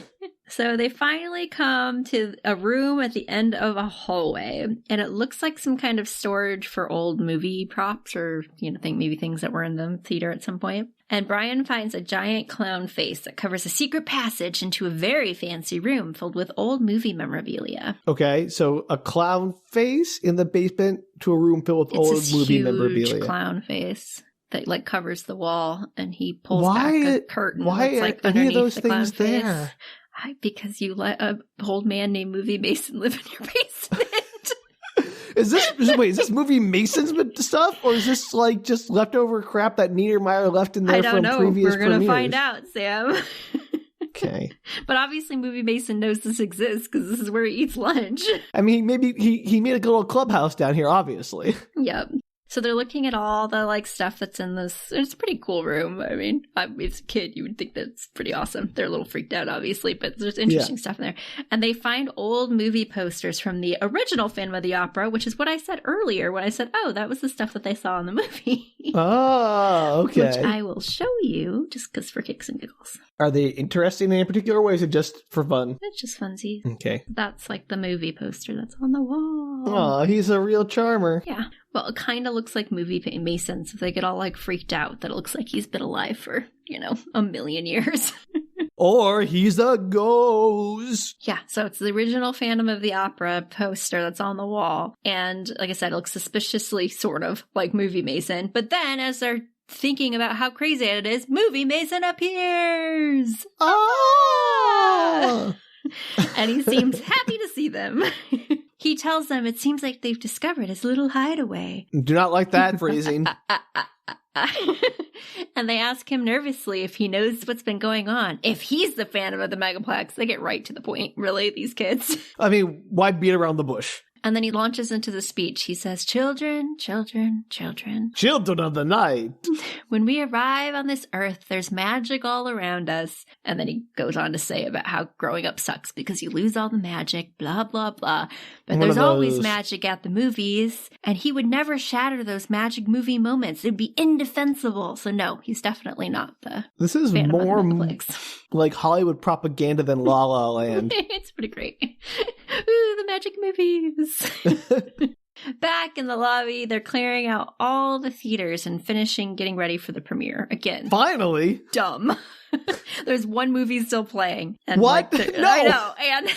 So they finally come to a room at the end of a hallway, and it looks like some kind of storage for old movie props or, maybe things that were in the theater at some point. And Brian finds a giant clown face that covers a secret passage into a very fancy room filled with old movie memorabilia. Okay, so a clown face in the basement to a room filled with old movie memorabilia. It's a huge clown face that covers the wall, and he pulls back a curtain. Why are any of those things there? Because you let a old man named Movie Mason live in your basement. Is this Movie Mason's stuff, or is this like just leftover crap that Niedermeyer left in there from previous premieres? We're gonna find out, Sam. Okay. But obviously Movie Mason knows this exists because this is where he eats lunch. I mean, maybe he made a little clubhouse down here, obviously. Yep. So they're looking at all the stuff that's in this. It's a pretty cool room. I mean, as a kid, you would think that's pretty awesome. They're a little freaked out, obviously, but there's interesting stuff in there. And they find old movie posters from the original Phantom of the Opera, which is what I said earlier when I said, oh, that was the stuff that they saw in the movie. Oh, okay. Which I will show you just because for kicks and giggles. Are they interesting in any particular way, or is it just for fun? It's just funsies. Okay. That's like the movie poster that's on the wall. Oh, he's a real charmer. Yeah. Well, it kind of looks like Movie Mason, so they get all freaked out that it looks like he's been alive for, a million years. Or he's a ghost. Yeah, so it's the original Phantom of the Opera poster that's on the wall. And like I said, it looks suspiciously sort of like Movie Mason. But then as they're thinking about how crazy it is, Movie Mason appears. Oh! And he seems happy to see them. He tells them it seems like they've discovered his little hideaway. Do not like that phrasing. And they ask him nervously if he knows what's been going on. If he's the Phantom of the Megaplex, they get right to the point, really, these kids. I mean, why beat around the bush? And then he launches into the speech. He says, children, children, children. Children of the night. When we arrive on this earth, there's magic all around us. And then he goes on to say about how growing up sucks because you lose all the magic, blah, blah, blah. But there's always magic at the movies. And he would never shatter those magic movie moments. It'd be indefensible. So no, he's definitely not the This is Phantom more of the Megaplex. Like Hollywood propaganda than La La Land. It's pretty great. Ooh, the magic movies. Back in the lobby, they're clearing out all the theaters and getting ready for the premiere. Again. Finally? Dumb. There's one movie still playing. And what? No. I know. And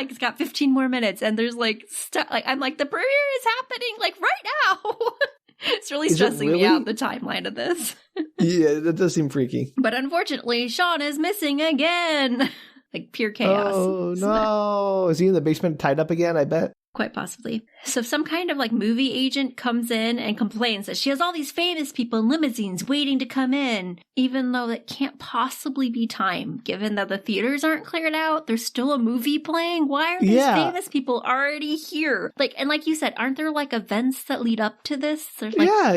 it's got 15 more minutes. And there's I'm like, the premiere is happening right now. It's really stressing me out, the timeline of this. Yeah, that does seem freaky. But unfortunately, Shawn is missing again. Pure chaos. Oh, no. Is he in the basement tied up again, I bet? Quite possibly. So some kind of movie agent comes in and complains that she has all these famous people in limousines waiting to come in, even though that can't possibly be time, given that the theaters aren't cleared out. There's still a movie playing. Why are these famous people already here? And like you said, aren't there events that lead up to this? There's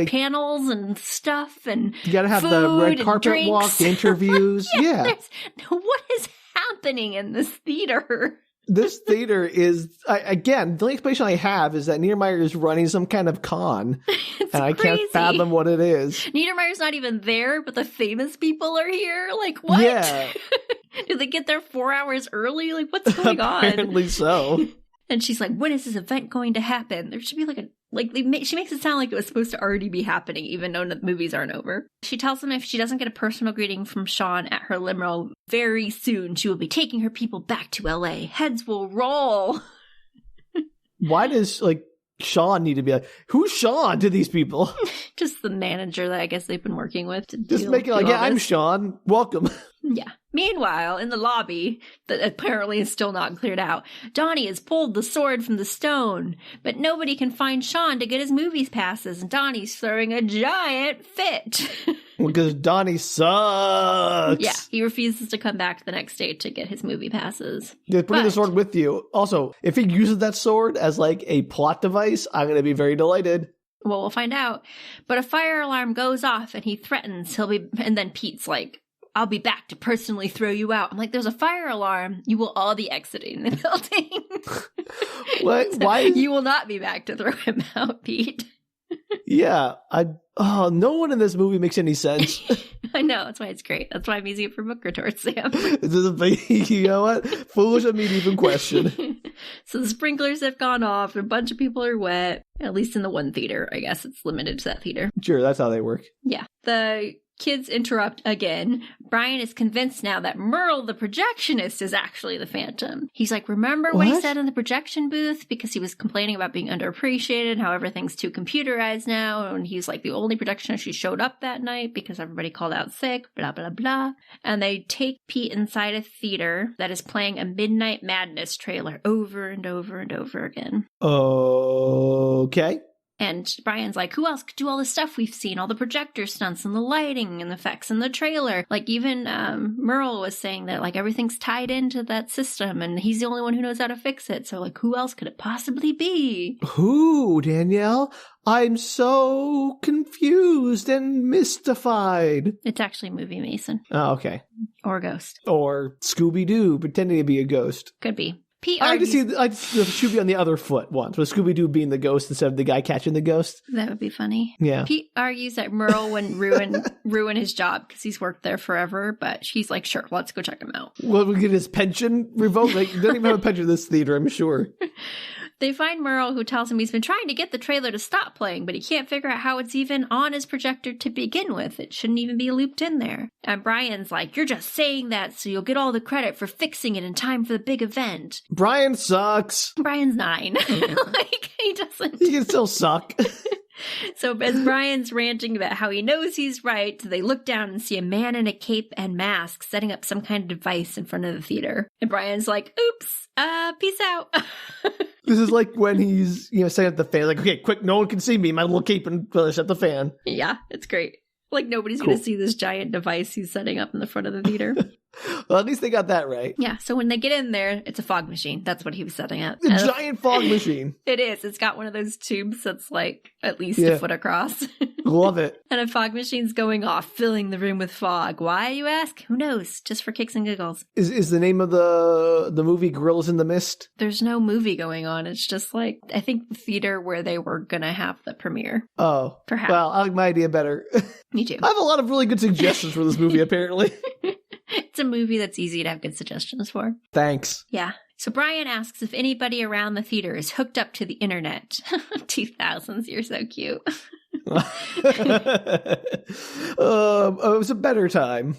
panels and stuff and you gotta have the red carpet walk, the interviews. What is happening in this theater? This theater is, again, the only explanation I have is that Niedermeyer is running some kind of con. It's and I crazy. can't fathom what it is. Niedermeyer's not even there, but the famous people are here? What? Yeah. Did they get there 4 hours early? What's going on? Apparently so. And she's like, when is this event going to happen? There should be she makes it sound like it was supposed to already be happening, even though the movies aren't over. She tells them if she doesn't get a personal greeting from Shawn at her limo very soon, she will be taking her people back to LA. Heads will roll. Why does, Shawn need to be like, who's Shawn to these people? Just the manager that I guess they've been working with. To Just make it like, yeah, I'm Shawn. Welcome. Yeah. Meanwhile, in the lobby, that apparently is still not cleared out, Donnie has pulled the sword from the stone, but nobody can find Shawn to get his movies passes, and Donnie's throwing a giant fit. Because Donnie sucks. Yeah, he refuses to come back the next day to get his movie passes. Yeah, bring the sword with you. Also, if he uses that sword as like a plot device, I'm going to be very delighted. Well, we'll find out. But a fire alarm goes off and he threatens and then Pete's like, I'll be back to personally throw you out. I'm like, there's a fire alarm. You will all be exiting the building. What? So why? You will not be back to throw him out, Pete. Yeah. No one in this movie makes any sense. I know. That's why it's great. That's why I'm using it for book retorts, Sam. You know what? Foolish of me to even question. So the sprinklers have gone off. A bunch of people are wet. At least in the one theater. I guess it's limited to that theater. Sure, that's how they work. Yeah. The kids interrupt again. Brian is convinced now that Merle, the projectionist, is actually the Phantom. He's like, remember what he said in the projection booth? Because he was complaining about being underappreciated and how everything's too computerized now. And he's like the only projectionist who showed up that night because everybody called out sick, blah, blah, blah. And they take Pete inside a theater that is playing a Midnight Madness trailer over and over and over again. Okay. And Brian's like, who else could do all the stuff we've seen? All the projector stunts and the lighting and the effects in the trailer. Like even Merle was saying that like everything's tied into that system and he's the only one who knows how to fix it. So like who else could it possibly be? Who, Danielle? I'm so confused and mystified. It's actually Movie Mason. Oh, okay. Or Ghost. Or Scooby-Doo pretending to be a ghost. Could be. Pete I argues, just see the Scooby on the other foot once, with Scooby-Doo being the ghost instead of the guy catching the ghost. That would be funny. Yeah. Pete argues that Merle wouldn't ruin his job because he's worked there forever, but she's like, sure, let's go check him out. Well, we get his pension revoked. Like, he doesn't even have a pension in this theater, I'm sure. They find Merle, who tells him he's been trying to get the trailer to stop playing, but he can't figure out how it's even on his projector to begin with. It shouldn't even be looped in there. And Brian's like, you're just saying that so you'll get all the credit for fixing it in time for the big event. Brian sucks. Brian's 9. Like, he doesn't. He can still suck. So as Brian's ranting about how he knows he's right, they look down and see a man in a cape and mask setting up some kind of device in front of the theater. And Brian's like, oops, peace out. This is like when he's, setting up the fan, like, okay, quick, no one can see me, my little cape, and set the fan. Yeah, it's great. Like nobody's going to see this giant device he's setting up in the front of the theater. Well, at least they got that right. Yeah, so when they get in there, it's a fog machine. That's what he was setting up. A giant fog machine. It is. It's got one of those tubes that's like at least a foot across. Love it. And a fog machine's going off, filling the room with fog. Why, you ask? Who knows? Just for kicks and giggles. Is the name of the movie Gorillas in the Mist? There's no movie going on. It's just like, I think the theater where they were going to have the premiere. Oh. Perhaps. Well, I like my idea better. Me too. I have a lot of really good suggestions for this movie, apparently. It's a movie that's easy to have good suggestions for. Thanks. Yeah. So Brian asks if anybody around the theater is hooked up to the internet. 2000s, you're so cute. It was a better time.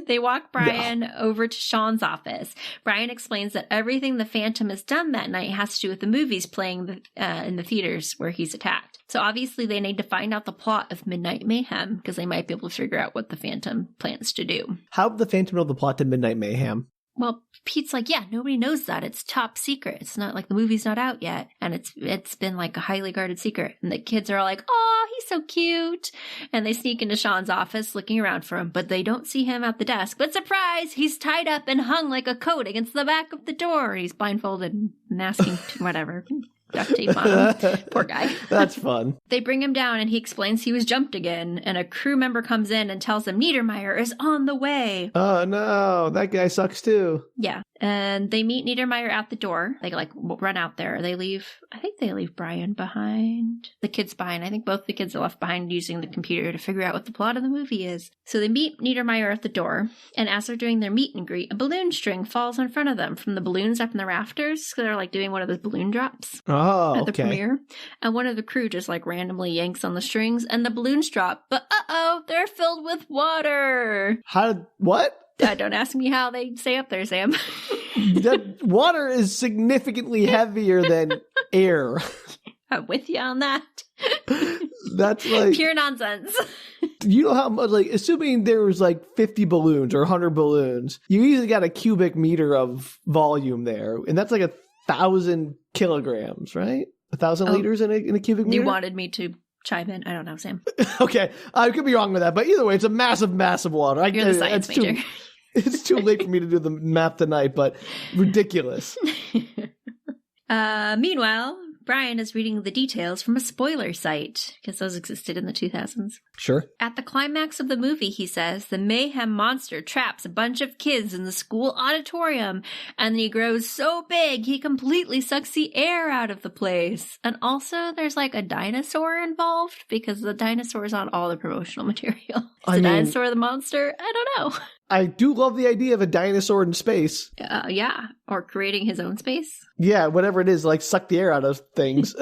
They walk Brian over to Shawn's office. Brian explains that everything the Phantom has done that night has to do with the movies playing in the theaters where he's attacked. So obviously they need to find out the plot of Midnight Mayhem because they might be able to figure out what the Phantom plans to do. How did the Phantom know the plot to Midnight Mayhem? Well, Pete's like, yeah, nobody knows that. It's top secret. It's not like the movie's not out yet. And it's been like a highly guarded secret. And the kids are all like, oh, he's so cute. And they sneak into Shawn's office looking around for him, but they don't see him at the desk. But surprise, he's tied up and hung like a coat against the back of the door. He's blindfolded and masking whatever. Duct tape on him. Poor guy. That's fun. They bring him down and he explains he was jumped again, and a crew member comes in and tells him Niedermeyer is on the way. Oh no, that guy sucks too. Yeah. And they meet Niedermeyer at the door. They run out there. I think they leave Brian behind. The kids behind. I think both the kids are left behind using the computer to figure out what the plot of the movie is. So they meet Niedermeyer at the door, and as they're doing their meet and greet, a balloon string falls in front of them from the balloons up in the rafters. So they're like doing one of those balloon drops at the premiere. And one of the crew just like randomly yanks on the strings and the balloons drop. But they're filled with water. What? Don't ask me how they stay up there, Sam. That water is significantly heavier than air. I'm with you on that. That's like pure nonsense. You know how much, like, assuming there was like 50 balloons or 100 balloons, you easily got a cubic meter of volume there, and that's like 1,000 kilograms, right? 1,000 liters in a cubic meter. You wanted me to chime in. I don't know, Sam. Okay, I could be wrong with that, but either way, it's a massive, massive water. You're the science major. It's too late for me to do the math tonight, but ridiculous. Meanwhile, Brian is reading the details from a spoiler site, because those existed in the 2000s. Sure. At the climax of the movie, he says, the mayhem monster traps a bunch of kids in the school auditorium, and he grows so big he completely sucks the air out of the place. And also, there's like a dinosaur involved, because the dinosaur is on all the promotional material. Is the dinosaur the monster? I don't know. I do love the idea of a dinosaur in space. Yeah, or creating his own space. Yeah, whatever it is, like suck the air out of things.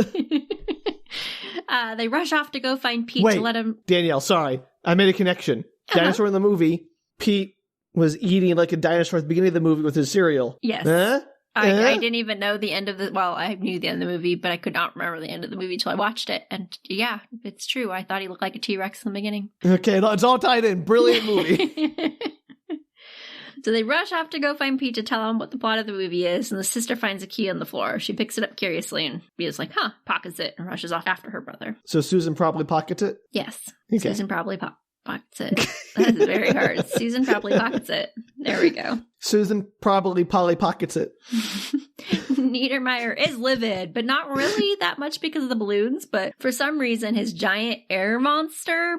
They rush off to go find Pete to let him... Danielle, sorry. I made a connection. Dinosaur in the movie, Pete was eating like a dinosaur at the beginning of the movie with his cereal. Yes. I didn't even know the end of the... Well, I knew the end of the movie, but I could not remember the end of the movie until I watched it. And yeah, it's true. I thought he looked like a T-Rex in the beginning. Okay, it's all tied in. Brilliant movie. So they rush off to go find Pete to tell him what the plot of the movie is, and the sister finds a key on the floor. She picks it up curiously, and Pete's like, pockets it, and rushes off after her brother. So Susan probably pockets it? Yes. Okay. Susan probably pockets it. That is very hard. Susan probably pockets it. There we go. Susan probably Polly pockets it. Niedermeyer is livid, but not really that much because of the balloons. But for some reason, his giant air monster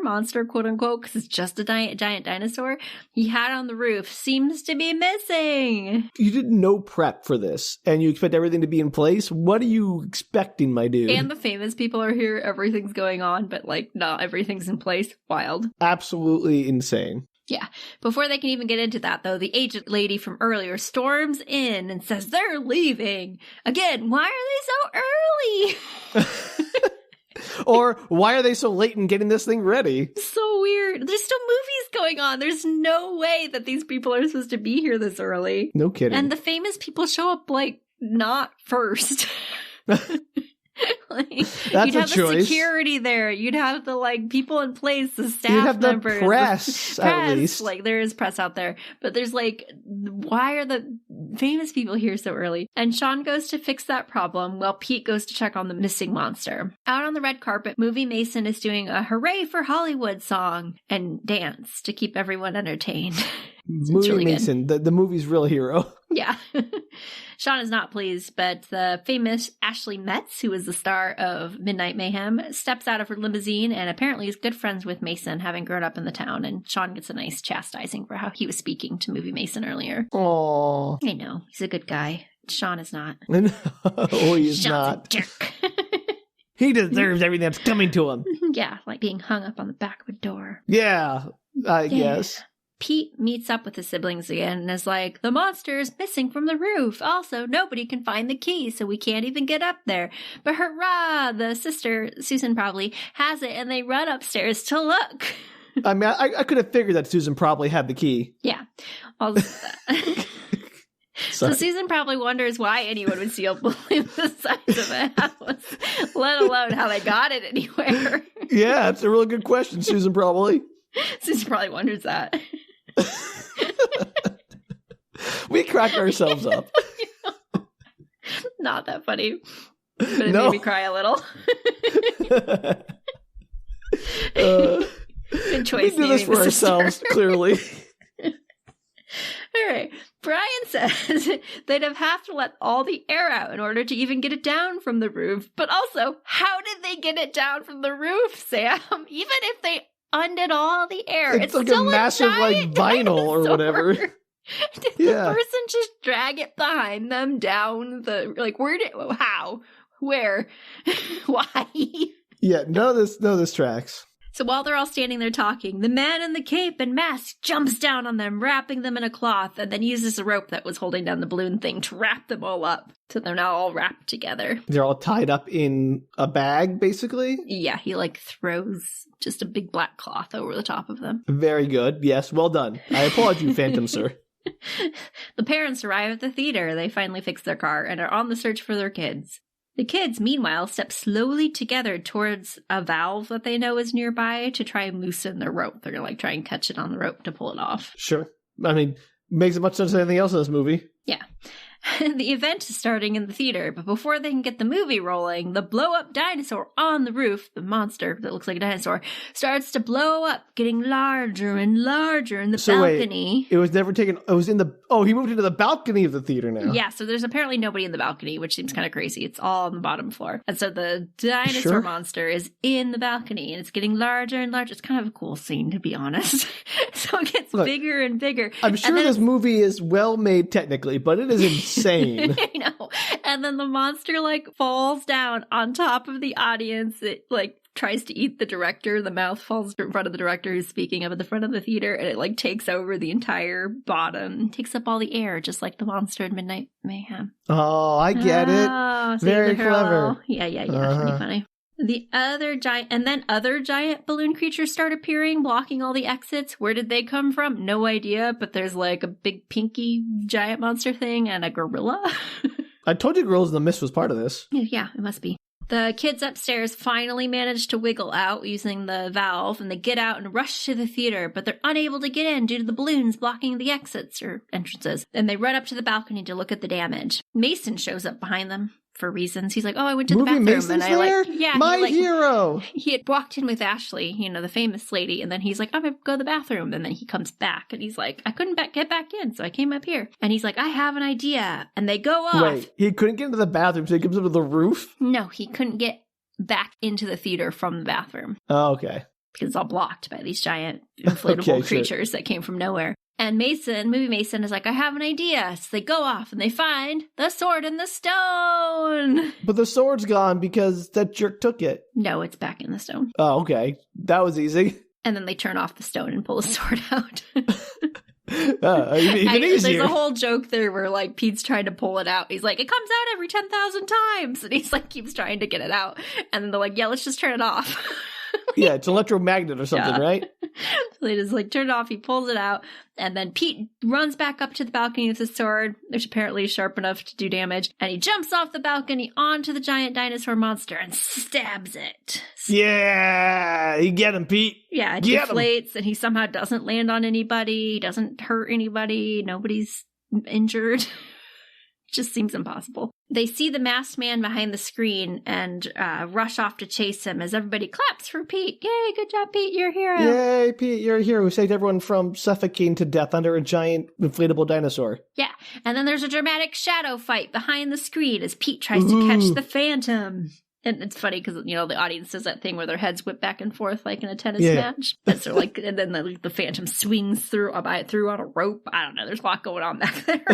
quote unquote, because it's just a giant dinosaur he had on the roof, seems to be missing. You did no prep for this, and you expect everything to be in place? What are you expecting, my dude? And the famous people are here, everything's going on, but like not everything's in place. Wild. Absolutely insane. Yeah. Before they can even get into that, though, the agent lady from earlier storms in and says they're leaving. Again, why are they so early? Or why are they so late in getting this thing ready? So weird. There's still movies going on. There's no way that these people are supposed to be here this early. No kidding. And the famous people show up, like, not first. Like, that's you'd have a choice. The security there. You'd have the like people in place, the staff You'd have members, the press, at least. Like there is press out there, but there's like, why are the famous people here so early? And Shawn goes to fix that problem while Pete goes to check on the missing monster. Out on the red carpet, Movie Mason is doing a "Hooray for Hollywood" song and dance to keep everyone entertained. Movie really Mason, the movie's real hero. Yeah. Shawn is not pleased, but the famous Ashley Metz, who is the star of Midnight Mayhem, steps out of her limousine and apparently is good friends with Mason, having grown up in the town, and Shawn gets a nice chastising for how he was speaking to Movie Mason earlier. Aww. I know. He's a good guy. Shawn is not. Oh, he's Shawn's not. A jerk. He deserves everything that's coming to him. Yeah, like being hung up on the back of a door. Yeah, I guess. Pete meets up with his siblings again and is like, the monster is missing from the roof. Also, nobody can find the key, so we can't even get up there. But hurrah, the sister, Susan probably, has it, and they run upstairs to look. I mean, I could have figured that Susan probably had the key. Yeah. So Susan probably wonders why anyone would steal balloons the size of a house, let alone how they got it anywhere. Yeah, it's a really good question, Susan probably. Susan probably wonders that. We crack ourselves up. Not that funny, but it made me cry a little. Good choice. We do this for ourselves, clearly. All right. Brian says they'd have to let all the air out in order to even get it down from the roof. But also, how did they get it down from the roof, Sam? Even if they undid all the air, it's like still a massive like vinyl or whatever. Did the person just drag it behind them down the how, where, why? Yeah, none of this tracks. So while they're all standing there talking, the man in the cape and mask jumps down on them, wrapping them in a cloth, and then uses a rope that was holding down the balloon thing to wrap them all up. So they're now all wrapped together. They're all tied up in a bag, basically? Yeah, he throws just a big black cloth over the top of them. Very good. Yes, well done. I applaud you, Phantom Sir. The parents arrive at the theater. They finally fix their car and are on the search for their kids. The kids, meanwhile, step slowly together towards a valve that they know is nearby to try and loosen their rope. They're going to try and catch it on the rope to pull it off. Sure. I mean, makes as much sense as anything else in this movie. Yeah. The event is starting in the theater, but before they can get the movie rolling, the blow-up dinosaur on the roof, the monster that looks like a dinosaur, starts to blow up, getting larger and larger in the balcony. Wait, it was never taken. It was in the. Oh, he moved into the balcony of the theater now. Yeah, so there's apparently nobody in the balcony, which seems kind of crazy. It's all on the bottom floor. And so the dinosaur monster is in the balcony, and it's getting larger and larger. It's kind of a cool scene, to be honest. So it gets bigger and bigger. I'm sure this movie is well made technically, but it is insane. I know. And then the monster like falls down on top of the audience. It like tries to eat the director. The mouth falls in front of the director who's speaking up at the front of the theater, and it like takes over the entire bottom, takes up all the air, just like the monster in Midnight Mayhem. Oh, I get it. Very clever. Yeah. Pretty funny. The other giant balloon creatures start appearing, blocking all the exits. Where did they come from? No idea, but there's like a big pinky giant monster thing and a gorilla. I told you Gorillas in the Mist was part of this. Yeah, it must be. The kids upstairs finally manage to wiggle out using the valve, and they get out and rush to the theater, but they're unable to get in due to the balloons blocking the exits or entrances. And they run up to the balcony to look at the damage. Mason shows up behind them. For reasons. He's like, oh, I went to the bathroom. Mason's and there? My hero. He had walked in with Ashley, the famous lady, and then he's like, I'm going to go to the bathroom. And then he comes back and he's like, I couldn't get back in, so I came up here. And he's like, I have an idea. And they go off. Wait, he couldn't get into the bathroom, so he comes up to the roof? No, he couldn't get back into the theater from the bathroom. Oh, okay. Because it's all blocked by these giant inflatable creatures that came from nowhere. And Movie Mason is like, I have an idea. So they go off and they find the sword and the stone. But the sword's gone because that jerk took it. No, it's back in the stone. Oh, okay. That was easy. And then they turn off the stone and pull the sword out. Even easier. There's a whole joke there where like Pete's trying to pull it out. He's like, it comes out every 10,000 times. And he's like, keeps trying to get it out. And then they're like, yeah, let's just turn it off. Yeah, it's electromagnet or something, right? So they just like turn it off, he pulls it out, and then Pete runs back up to the balcony with his sword, which apparently is sharp enough to do damage, and he jumps off the balcony onto the giant dinosaur monster and stabs it. Yeah! You get him, Pete! Yeah, it deflates, and he somehow doesn't land on anybody, doesn't hurt anybody, nobody's injured. Just seems impossible. They see the masked man behind the screen and rush off to chase him as everybody claps for Pete. Yay, good job, Pete, you're a hero. Yay, Pete, you're a hero who saved everyone from suffocating to death under a giant inflatable dinosaur. Yeah, and then there's a dramatic shadow fight behind the screen as Pete tries to catch the Phantom. And it's funny because, the audience does that thing where their heads whip back and forth like in a tennis match. And so and then the Phantom swings through on a rope. I don't know. There's a lot going on back there.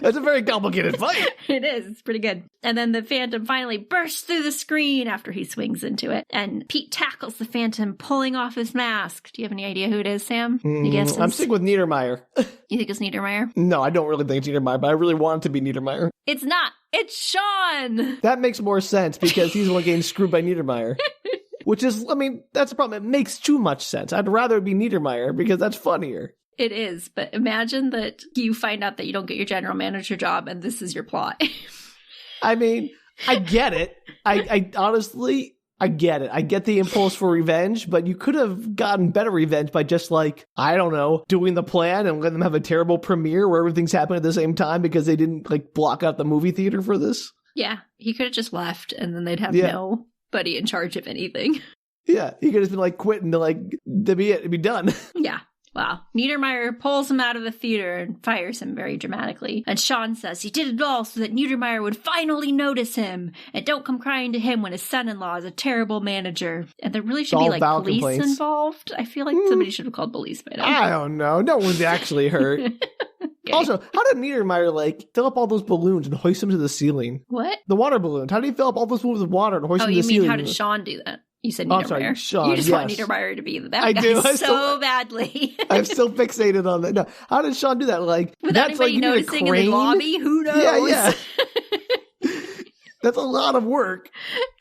That's a very complicated fight. It is. It's pretty good. And then the Phantom finally bursts through the screen after he swings into it. And Pete tackles the Phantom, pulling off his mask. Do you have any idea who it is, Sam? Any guesses? I'm sticking with Niedermeyer. You think it's Niedermeyer? No, I don't really think it's Niedermeyer, but I really want it to be Niedermeyer. It's not. It's Shawn! That makes more sense because he's the one getting screwed by Niedermeyer. Which is, that's the problem. It makes too much sense. I'd rather it be Niedermeyer because that's funnier. It is, but imagine that you find out that you don't get your general manager job and this is your plot. I get it. I honestly, I get it. I get the impulse for revenge, but you could have gotten better revenge by just doing the plan and letting them have a terrible premiere where everything's happening at the same time because they didn't block out the movie theater for this. Yeah, he could have just left and then they'd have nobody in charge of anything. Yeah, he could have been quitting to be it, to be done. Yeah. Wow. Niedermeyer pulls him out of the theater and fires him very dramatically. And Shawn says he did it all so that Niedermeyer would finally notice him and don't come crying to him when his son-in-law is a terrible manager. And there really should be police involved. I feel like somebody should have called police by now. I don't know. No one's actually hurt. Okay. Also, how did Niedermeyer fill up all those balloons and hoist them to the ceiling? What? The water balloons. How did he fill up all those balloons with water and hoist them to the ceiling? Oh, you mean how did Shawn do that? You said Niedermeyer. Sorry, Shawn, you just want Niedermeyer to be the bad guy do. badly. I'm still fixated on that. No, how did Shawn do that? Without anybody noticing in the lobby? Who knows? Yeah. That's a lot of work.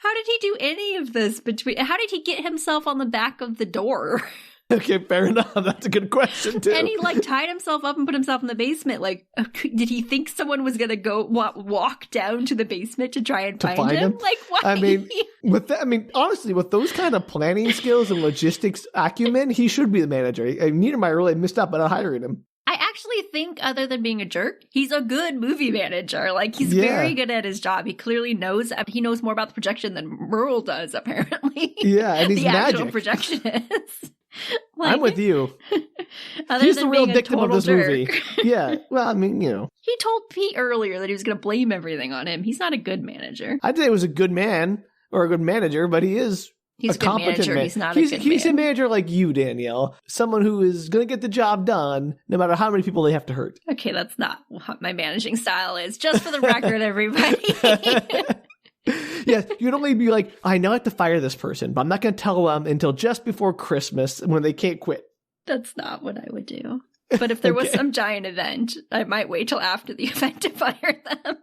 How did he do any of this How did he get himself on the back of the door? Okay, fair enough. That's a good question, too. And he like tied himself up and put himself in the basement. Like, did he think someone was going to go walk down to the basement to try and find him? Like, why? I mean, honestly, with those kind of planning skills and logistics acumen, he should be the manager. Niedermeyer really missed out by not hiring him. I actually think, other than being a jerk, he's a good movie manager. Like, he's very good at his job. He clearly knows. He knows more about the projection than Merle does, apparently. Yeah, and he's the magic. actual projectionist. Like, I'm with you. He's the real victim of this movie. Yeah. Well, I mean, He told Pete earlier that he was going to blame everything on him. He's not a good manager. I'd say he was a good man or a good manager, but he's a good competent manager. man. He's not a good He's man. a manager like you, Danielle. Someone who is going to get the job done no matter how many people they have to hurt. Okay, that's not what my managing style is. Just for the record, everybody. Yeah, you'd only be like, I know I have to fire this person, but I'm not going to tell them until just before Christmas when they can't quit. That's not what I would do. But if there was some giant event, I might wait till after the event to fire them.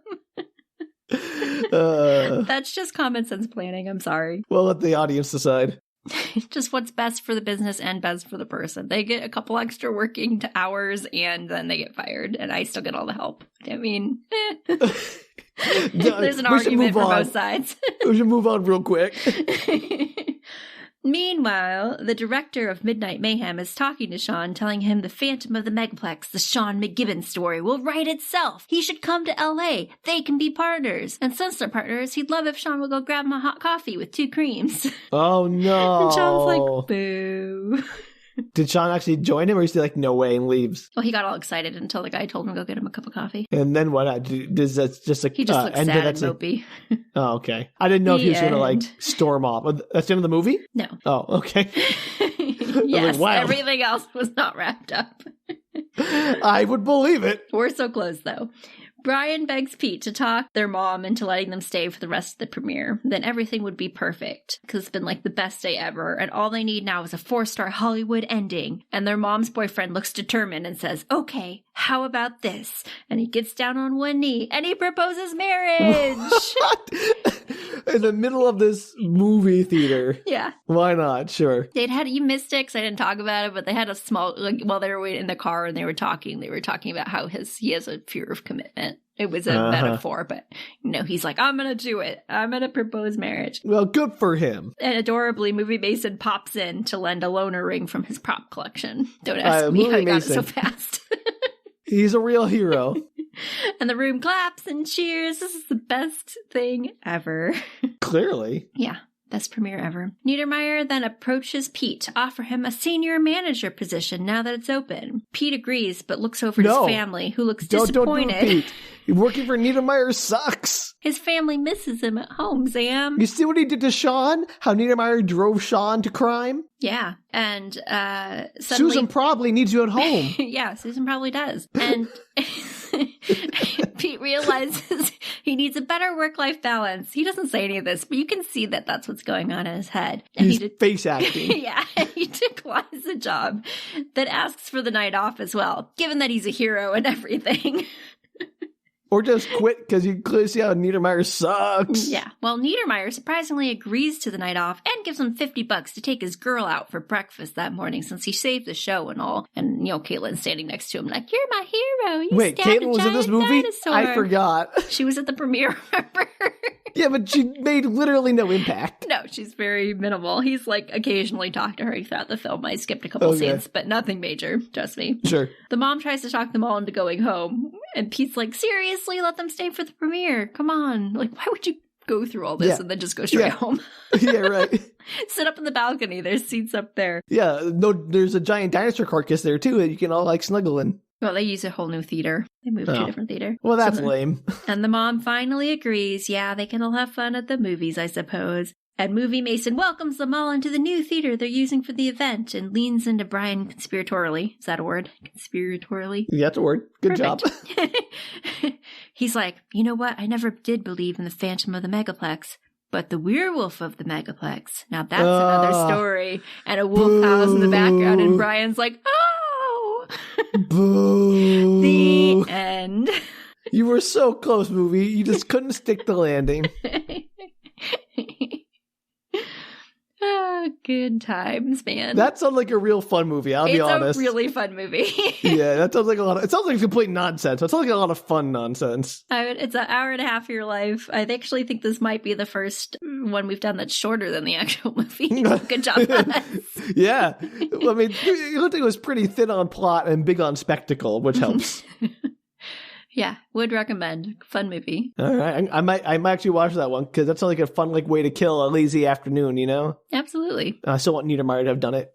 That's just common sense planning. I'm sorry. We'll let the audience decide. Just what's best for the business and best for the person. They get a couple extra working hours and then they get fired, and I still get all the help. I mean, there's an argument for both sides. We should move on real quick. Meanwhile, the director of Midnight Mayhem is talking to Shawn, telling him the Phantom of the Megaplex, the Shawn McGibbon story, will write itself. He should come to L.A. They can be partners. And since they're partners, he'd love if Shawn would go grab him a hot coffee with 2 creams. Oh, no. And Shawn's like, boo. Did Shawn actually join him, or is he like, no way, and leaves? Well, he got all excited until the guy told him to go get him a cup of coffee. And then what? Does that just like... He just looks sad and mopey. Oh, okay. I didn't know if he was going to like storm off. That's the end of the movie? No. Oh, okay. Yes, like, wow. Everything else was not wrapped up. I would believe it. We're so close, though. Brian begs Pete to talk their mom into letting them stay for the rest of the premiere. Then everything would be perfect, because it's been like the best day ever, and all they need now is a 4-star Hollywood ending. And their mom's boyfriend looks determined and says, okay, how about this? And he gets down on one knee and he proposes marriage. What? In the middle of this movie theater. Yeah. Why not? Sure. You missed it because I didn't talk about it, but they had a small, like, while they were in the car and they were talking about how he has a fear of commitment. It was a metaphor, but he's like, I'm going to do it. I'm going to propose marriage. Well, good for him. And adorably, Movie Mason pops in to lend a loaner ring from his prop collection. Don't ask me how he got it so fast. He's a real hero. And the room claps and cheers. This is the best thing ever. Clearly. Yeah. Best premiere ever. Niedermeyer then approaches Pete to offer him a senior manager position now that it's open. Pete agrees, but looks over at his family, who looks disappointed. Don't do it, Pete. Working for Niedermeyer sucks. His family misses him at home, Sam. You see what he did to Shawn? How Niedermeyer drove Shawn to crime? Yeah, and suddenly... Susan probably needs you at home. Yeah, Susan probably does. And Pete realizes he needs a better work-life balance. He doesn't say any of this, but you can see that that's what's going on in his head. And he's face acting. Yeah, he declines the job, that asks for the night off as well, given that he's a hero and everything. Or just quit because you clearly see how Niedermeyer sucks. Yeah. Well, Niedermeyer surprisingly agrees to the night off and gives him $50 to take his girl out for breakfast that morning since he saved the show and all. And, Caitlin's standing next to him like, you're my hero. You Wait, Caitlin was in this movie? Dinosaur. I forgot. She was at the premiere, remember? Yeah, but she made literally no impact. No, she's very minimal. He's occasionally talked to her throughout the film. I skipped a couple scenes, but nothing major. Trust me. Sure. The mom tries to talk them all into going home. And Pete's like, seriously, let them stay for the premiere. Come on. Why would you go through all this and then just go straight home? Yeah, right. Sit up in the balcony. There's seats up there. Yeah, no, there's a giant dinosaur carcass there, too, that you can all, snuggle in. Well, they use a whole new theater. They moved to a different theater. Well, that's lame. And the mom finally agrees. Yeah, they can all have fun at the movies, I suppose. And Movie Mason welcomes them all into the new theater they're using for the event and leans into Brian conspiratorially. Is that a word? Conspiratorially? Yeah, that's a word. Good job. He's like, you know what? I never did believe in the Phantom of the Megaplex, but the werewolf of the Megaplex. Now that's another story. And a wolf howls in the background, and Brian's like, oh! Boo! The end. You were so close, movie. You just couldn't stick the landing. Good times, man. That sounds like a real fun movie, I'll be honest. It's a really fun movie. Yeah, that sounds like a lot of... It sounds like complete nonsense. It sounds like a lot of fun nonsense. It's an hour and a half of your life. I actually think this might be the first one we've done that's shorter than the actual movie. Good job on us. Yeah. I mean, it looked like it was pretty thin on plot and big on spectacle, which helps. Yeah, would recommend. Fun movie. All right. I might actually watch that one because that's like a fun way to kill a lazy afternoon, you know? Absolutely. I still want Niedermeyer to have done it.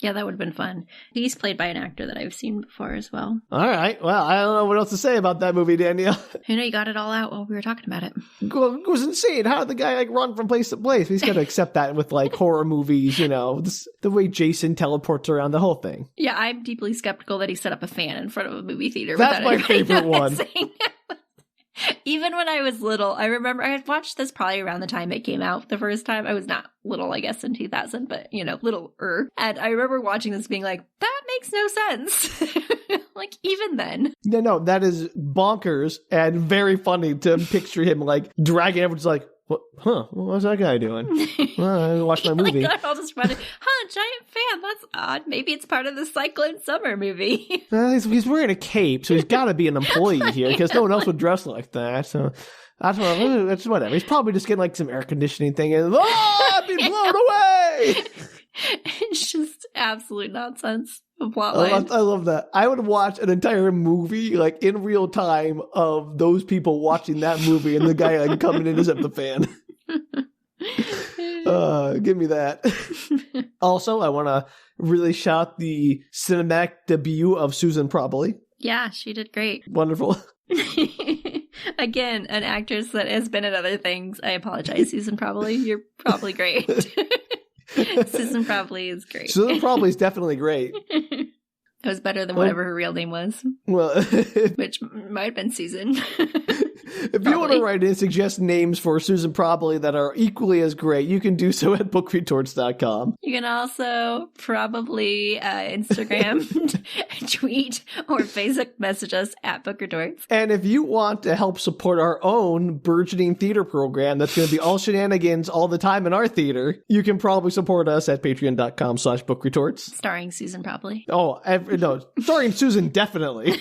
Yeah, that would have been fun. He's played by an actor that I've seen before as well. All right. Well, I don't know what else to say about that movie, Danielle. I know you got it all out while we were talking about it. It was insane. How did the guy run from place to place? He's got to accept that with horror movies, you know, the way Jason teleports around, the whole thing. Yeah, I'm deeply skeptical that he set up a fan in front of a movie theater. That's my favorite one. Even when I was little, I remember I had watched this probably around the time it came out the first time. I was not little, I guess, in 2000, but, you know, littler. And I remember watching this being like, that makes no sense. Even then. No, that is bonkers and very funny to picture him, dragging everyone's what? Huh? What's that guy doing? Well, I watched my movie. All just running. Giant fan. That's odd. Maybe it's part of the Cyclone Summer movie. He's wearing a cape, so he's got to be an employee here because no one else would dress like that. So that's whatever. He's probably just getting some air conditioning thing and I've been blown away. It's just absolute nonsense. I love that. I would watch an entire movie in real time of those people watching that movie and the guy coming in as the fan. Give me that. Also, I want to really shout the cinematic debut of Susan Probably. Yeah, she did great. Wonderful. Again, an actress that has been in other things. I apologize, Susan Probably. You're probably great. Susan Probably is great. Susan Probly is definitely great. It was better than whatever her real name was. Well, which might have been Susan. If you want to write in and suggest names for Susan Probably that are equally as great, you can do so at bookretorts.com. You can also probably Instagram, tweet, or Facebook message us at bookretorts. And if you want to help support our own burgeoning theater program that's going to be all shenanigans all the time in our theater, you can probably support us at patreon.com/bookretorts. Starring Susan Probly. Oh, no, starring Susan, definitely.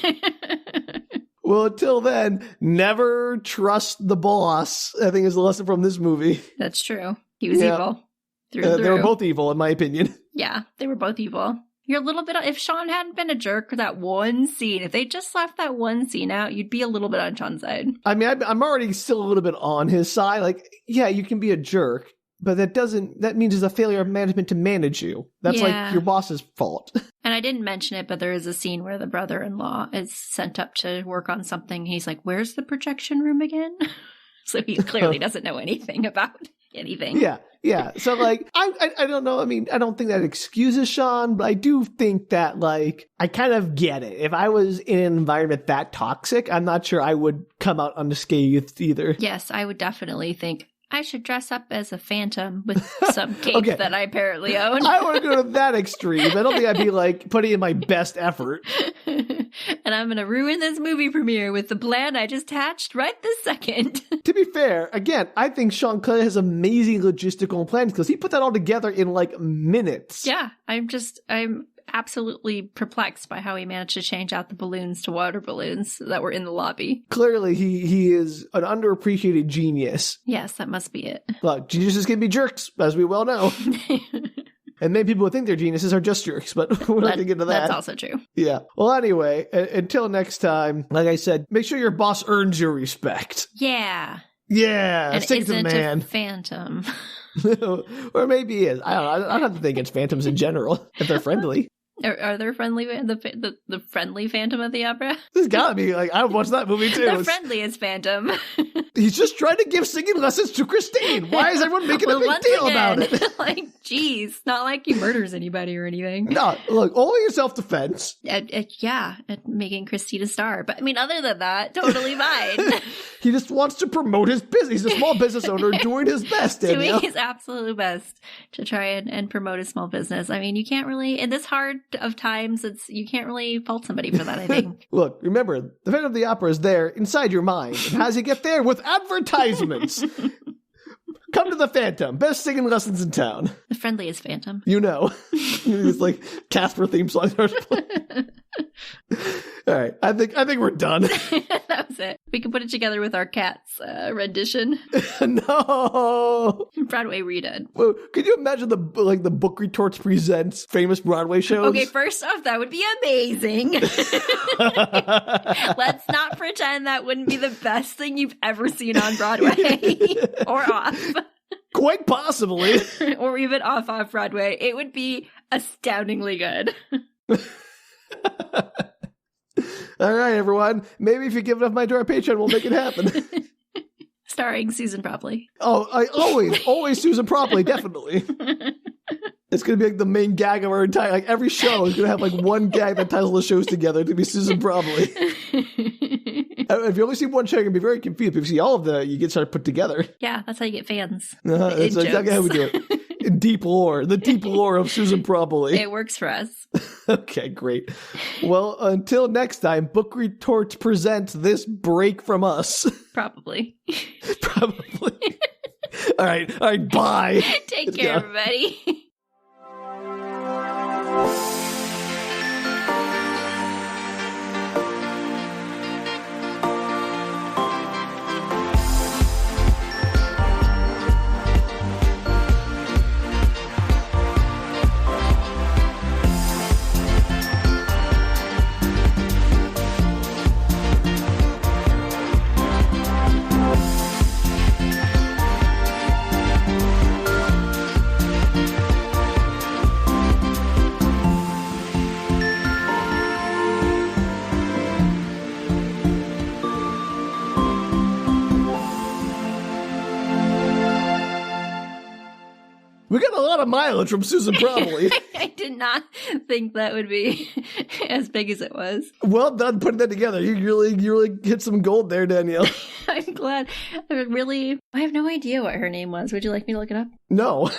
Well, until then, never trust the boss, I think is the lesson from this movie. That's true. He was evil. Through. They were both evil, in my opinion. Yeah, they were both evil. You're a little bit... If Shawn hadn't been a jerk for that one scene, if they just left that one scene out, you'd be a little bit on Shawn's side. I mean, I'm already still a little bit on his side. Yeah, you can be a jerk, but that means it's a failure of management to manage you. That's your boss's fault. And I didn't mention it, but there is a scene where the brother-in-law is sent up to work on something. He's like, where's the projection room again? So he clearly doesn't know anything about anything. Yeah. So I don't know. I mean, I don't think that excuses Shawn, but I do think that I kind of get it. If I was in an environment that toxic, I'm not sure I would come out unscathed either. Yes, I would definitely think, I should dress up as a phantom with some cape that I apparently own. I want to go to that extreme. I don't think I'd be putting in my best effort. And I'm going to ruin this movie premiere with the plan I just hatched right this second. To be fair, again, I think Shawn Cunningham has amazing logistical plans because he put that all together in minutes. Yeah, I'm absolutely perplexed by how he managed to change out the balloons to water balloons that were in the lobby. Clearly, he is an underappreciated genius. Yes, that must be it. Look, geniuses can be jerks, as we well know. And many people who think they're geniuses are just jerks, but we're not going to get into that. That's also true. Yeah. Well, anyway, until next time, like I said, make sure your boss earns your respect. Yeah. Yeah. And stick to the man. A phantom. Or maybe he is. I don't know. I don't have to think it's phantoms in general, if they're friendly. Are there friendly the friendly Phantom of the Opera? There's gotta be I would watch that movie too. The friendliest Phantom. He's just trying to give singing lessons to Christine. Why is everyone making a big deal about it? Geez, not like he murders anybody or anything. No, look, only in self-defense. Yeah, at making Christine a star. But I mean, other than that, totally fine. He just wants to promote his business. He's a small business owner doing his best, Danielle. Doing his absolute best to try and promote his small business. I mean, you can't really, in this hard of times, you can't really fault somebody for that, I think. Look, remember, the Phantom of the Opera is there inside your mind. And how does he get there? With advertisements. Come to the Phantom. Best singing lessons in town. The friendliest Phantom. You know. It's like Casper theme song. All right. I think we're done. That was it. We can put it together with our Cats rendition. No. Broadway redone. Well, could you imagine the Book Retorts presents famous Broadway shows? Okay, first off, that would be amazing. Let's not pretend that wouldn't be the best thing you've ever seen on Broadway or off. Quite possibly. Or even off Broadway. It would be astoundingly good. All right, everyone. Maybe if you give enough money to our Patreon, we'll make it happen. Starring Susan Properly. Oh, I always Susan Properly, definitely. It's going to be like the main gag of our entire, like every show is going to have like one gag that ties all the shows together to be Susan Properly. If you only see one show, you're going to be very confused. But if you see all of them, you get started put together. Yeah, that's how you get fans. That's exactly how we do it. In deep lore, the deep lore of Susan Properly. It works for us. Okay, great. Well, until next time, Book Retorts presents this break from us. Probably. Probably. All right, bye. Take care, everybody. We got a lot of mileage from Susan Properly. I did not think that would be as big as it was. Well done putting that together. You really hit some gold there, Danielle. I'm glad. I have no idea what her name was. Would you like me to look it up? No.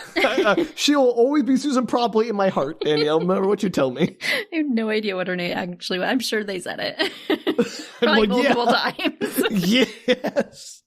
She will always be Susan Properly in my heart, Danielle, no matter what you tell me. I have no idea what her name actually was. I'm sure they said it. Probably multiple times. Yes.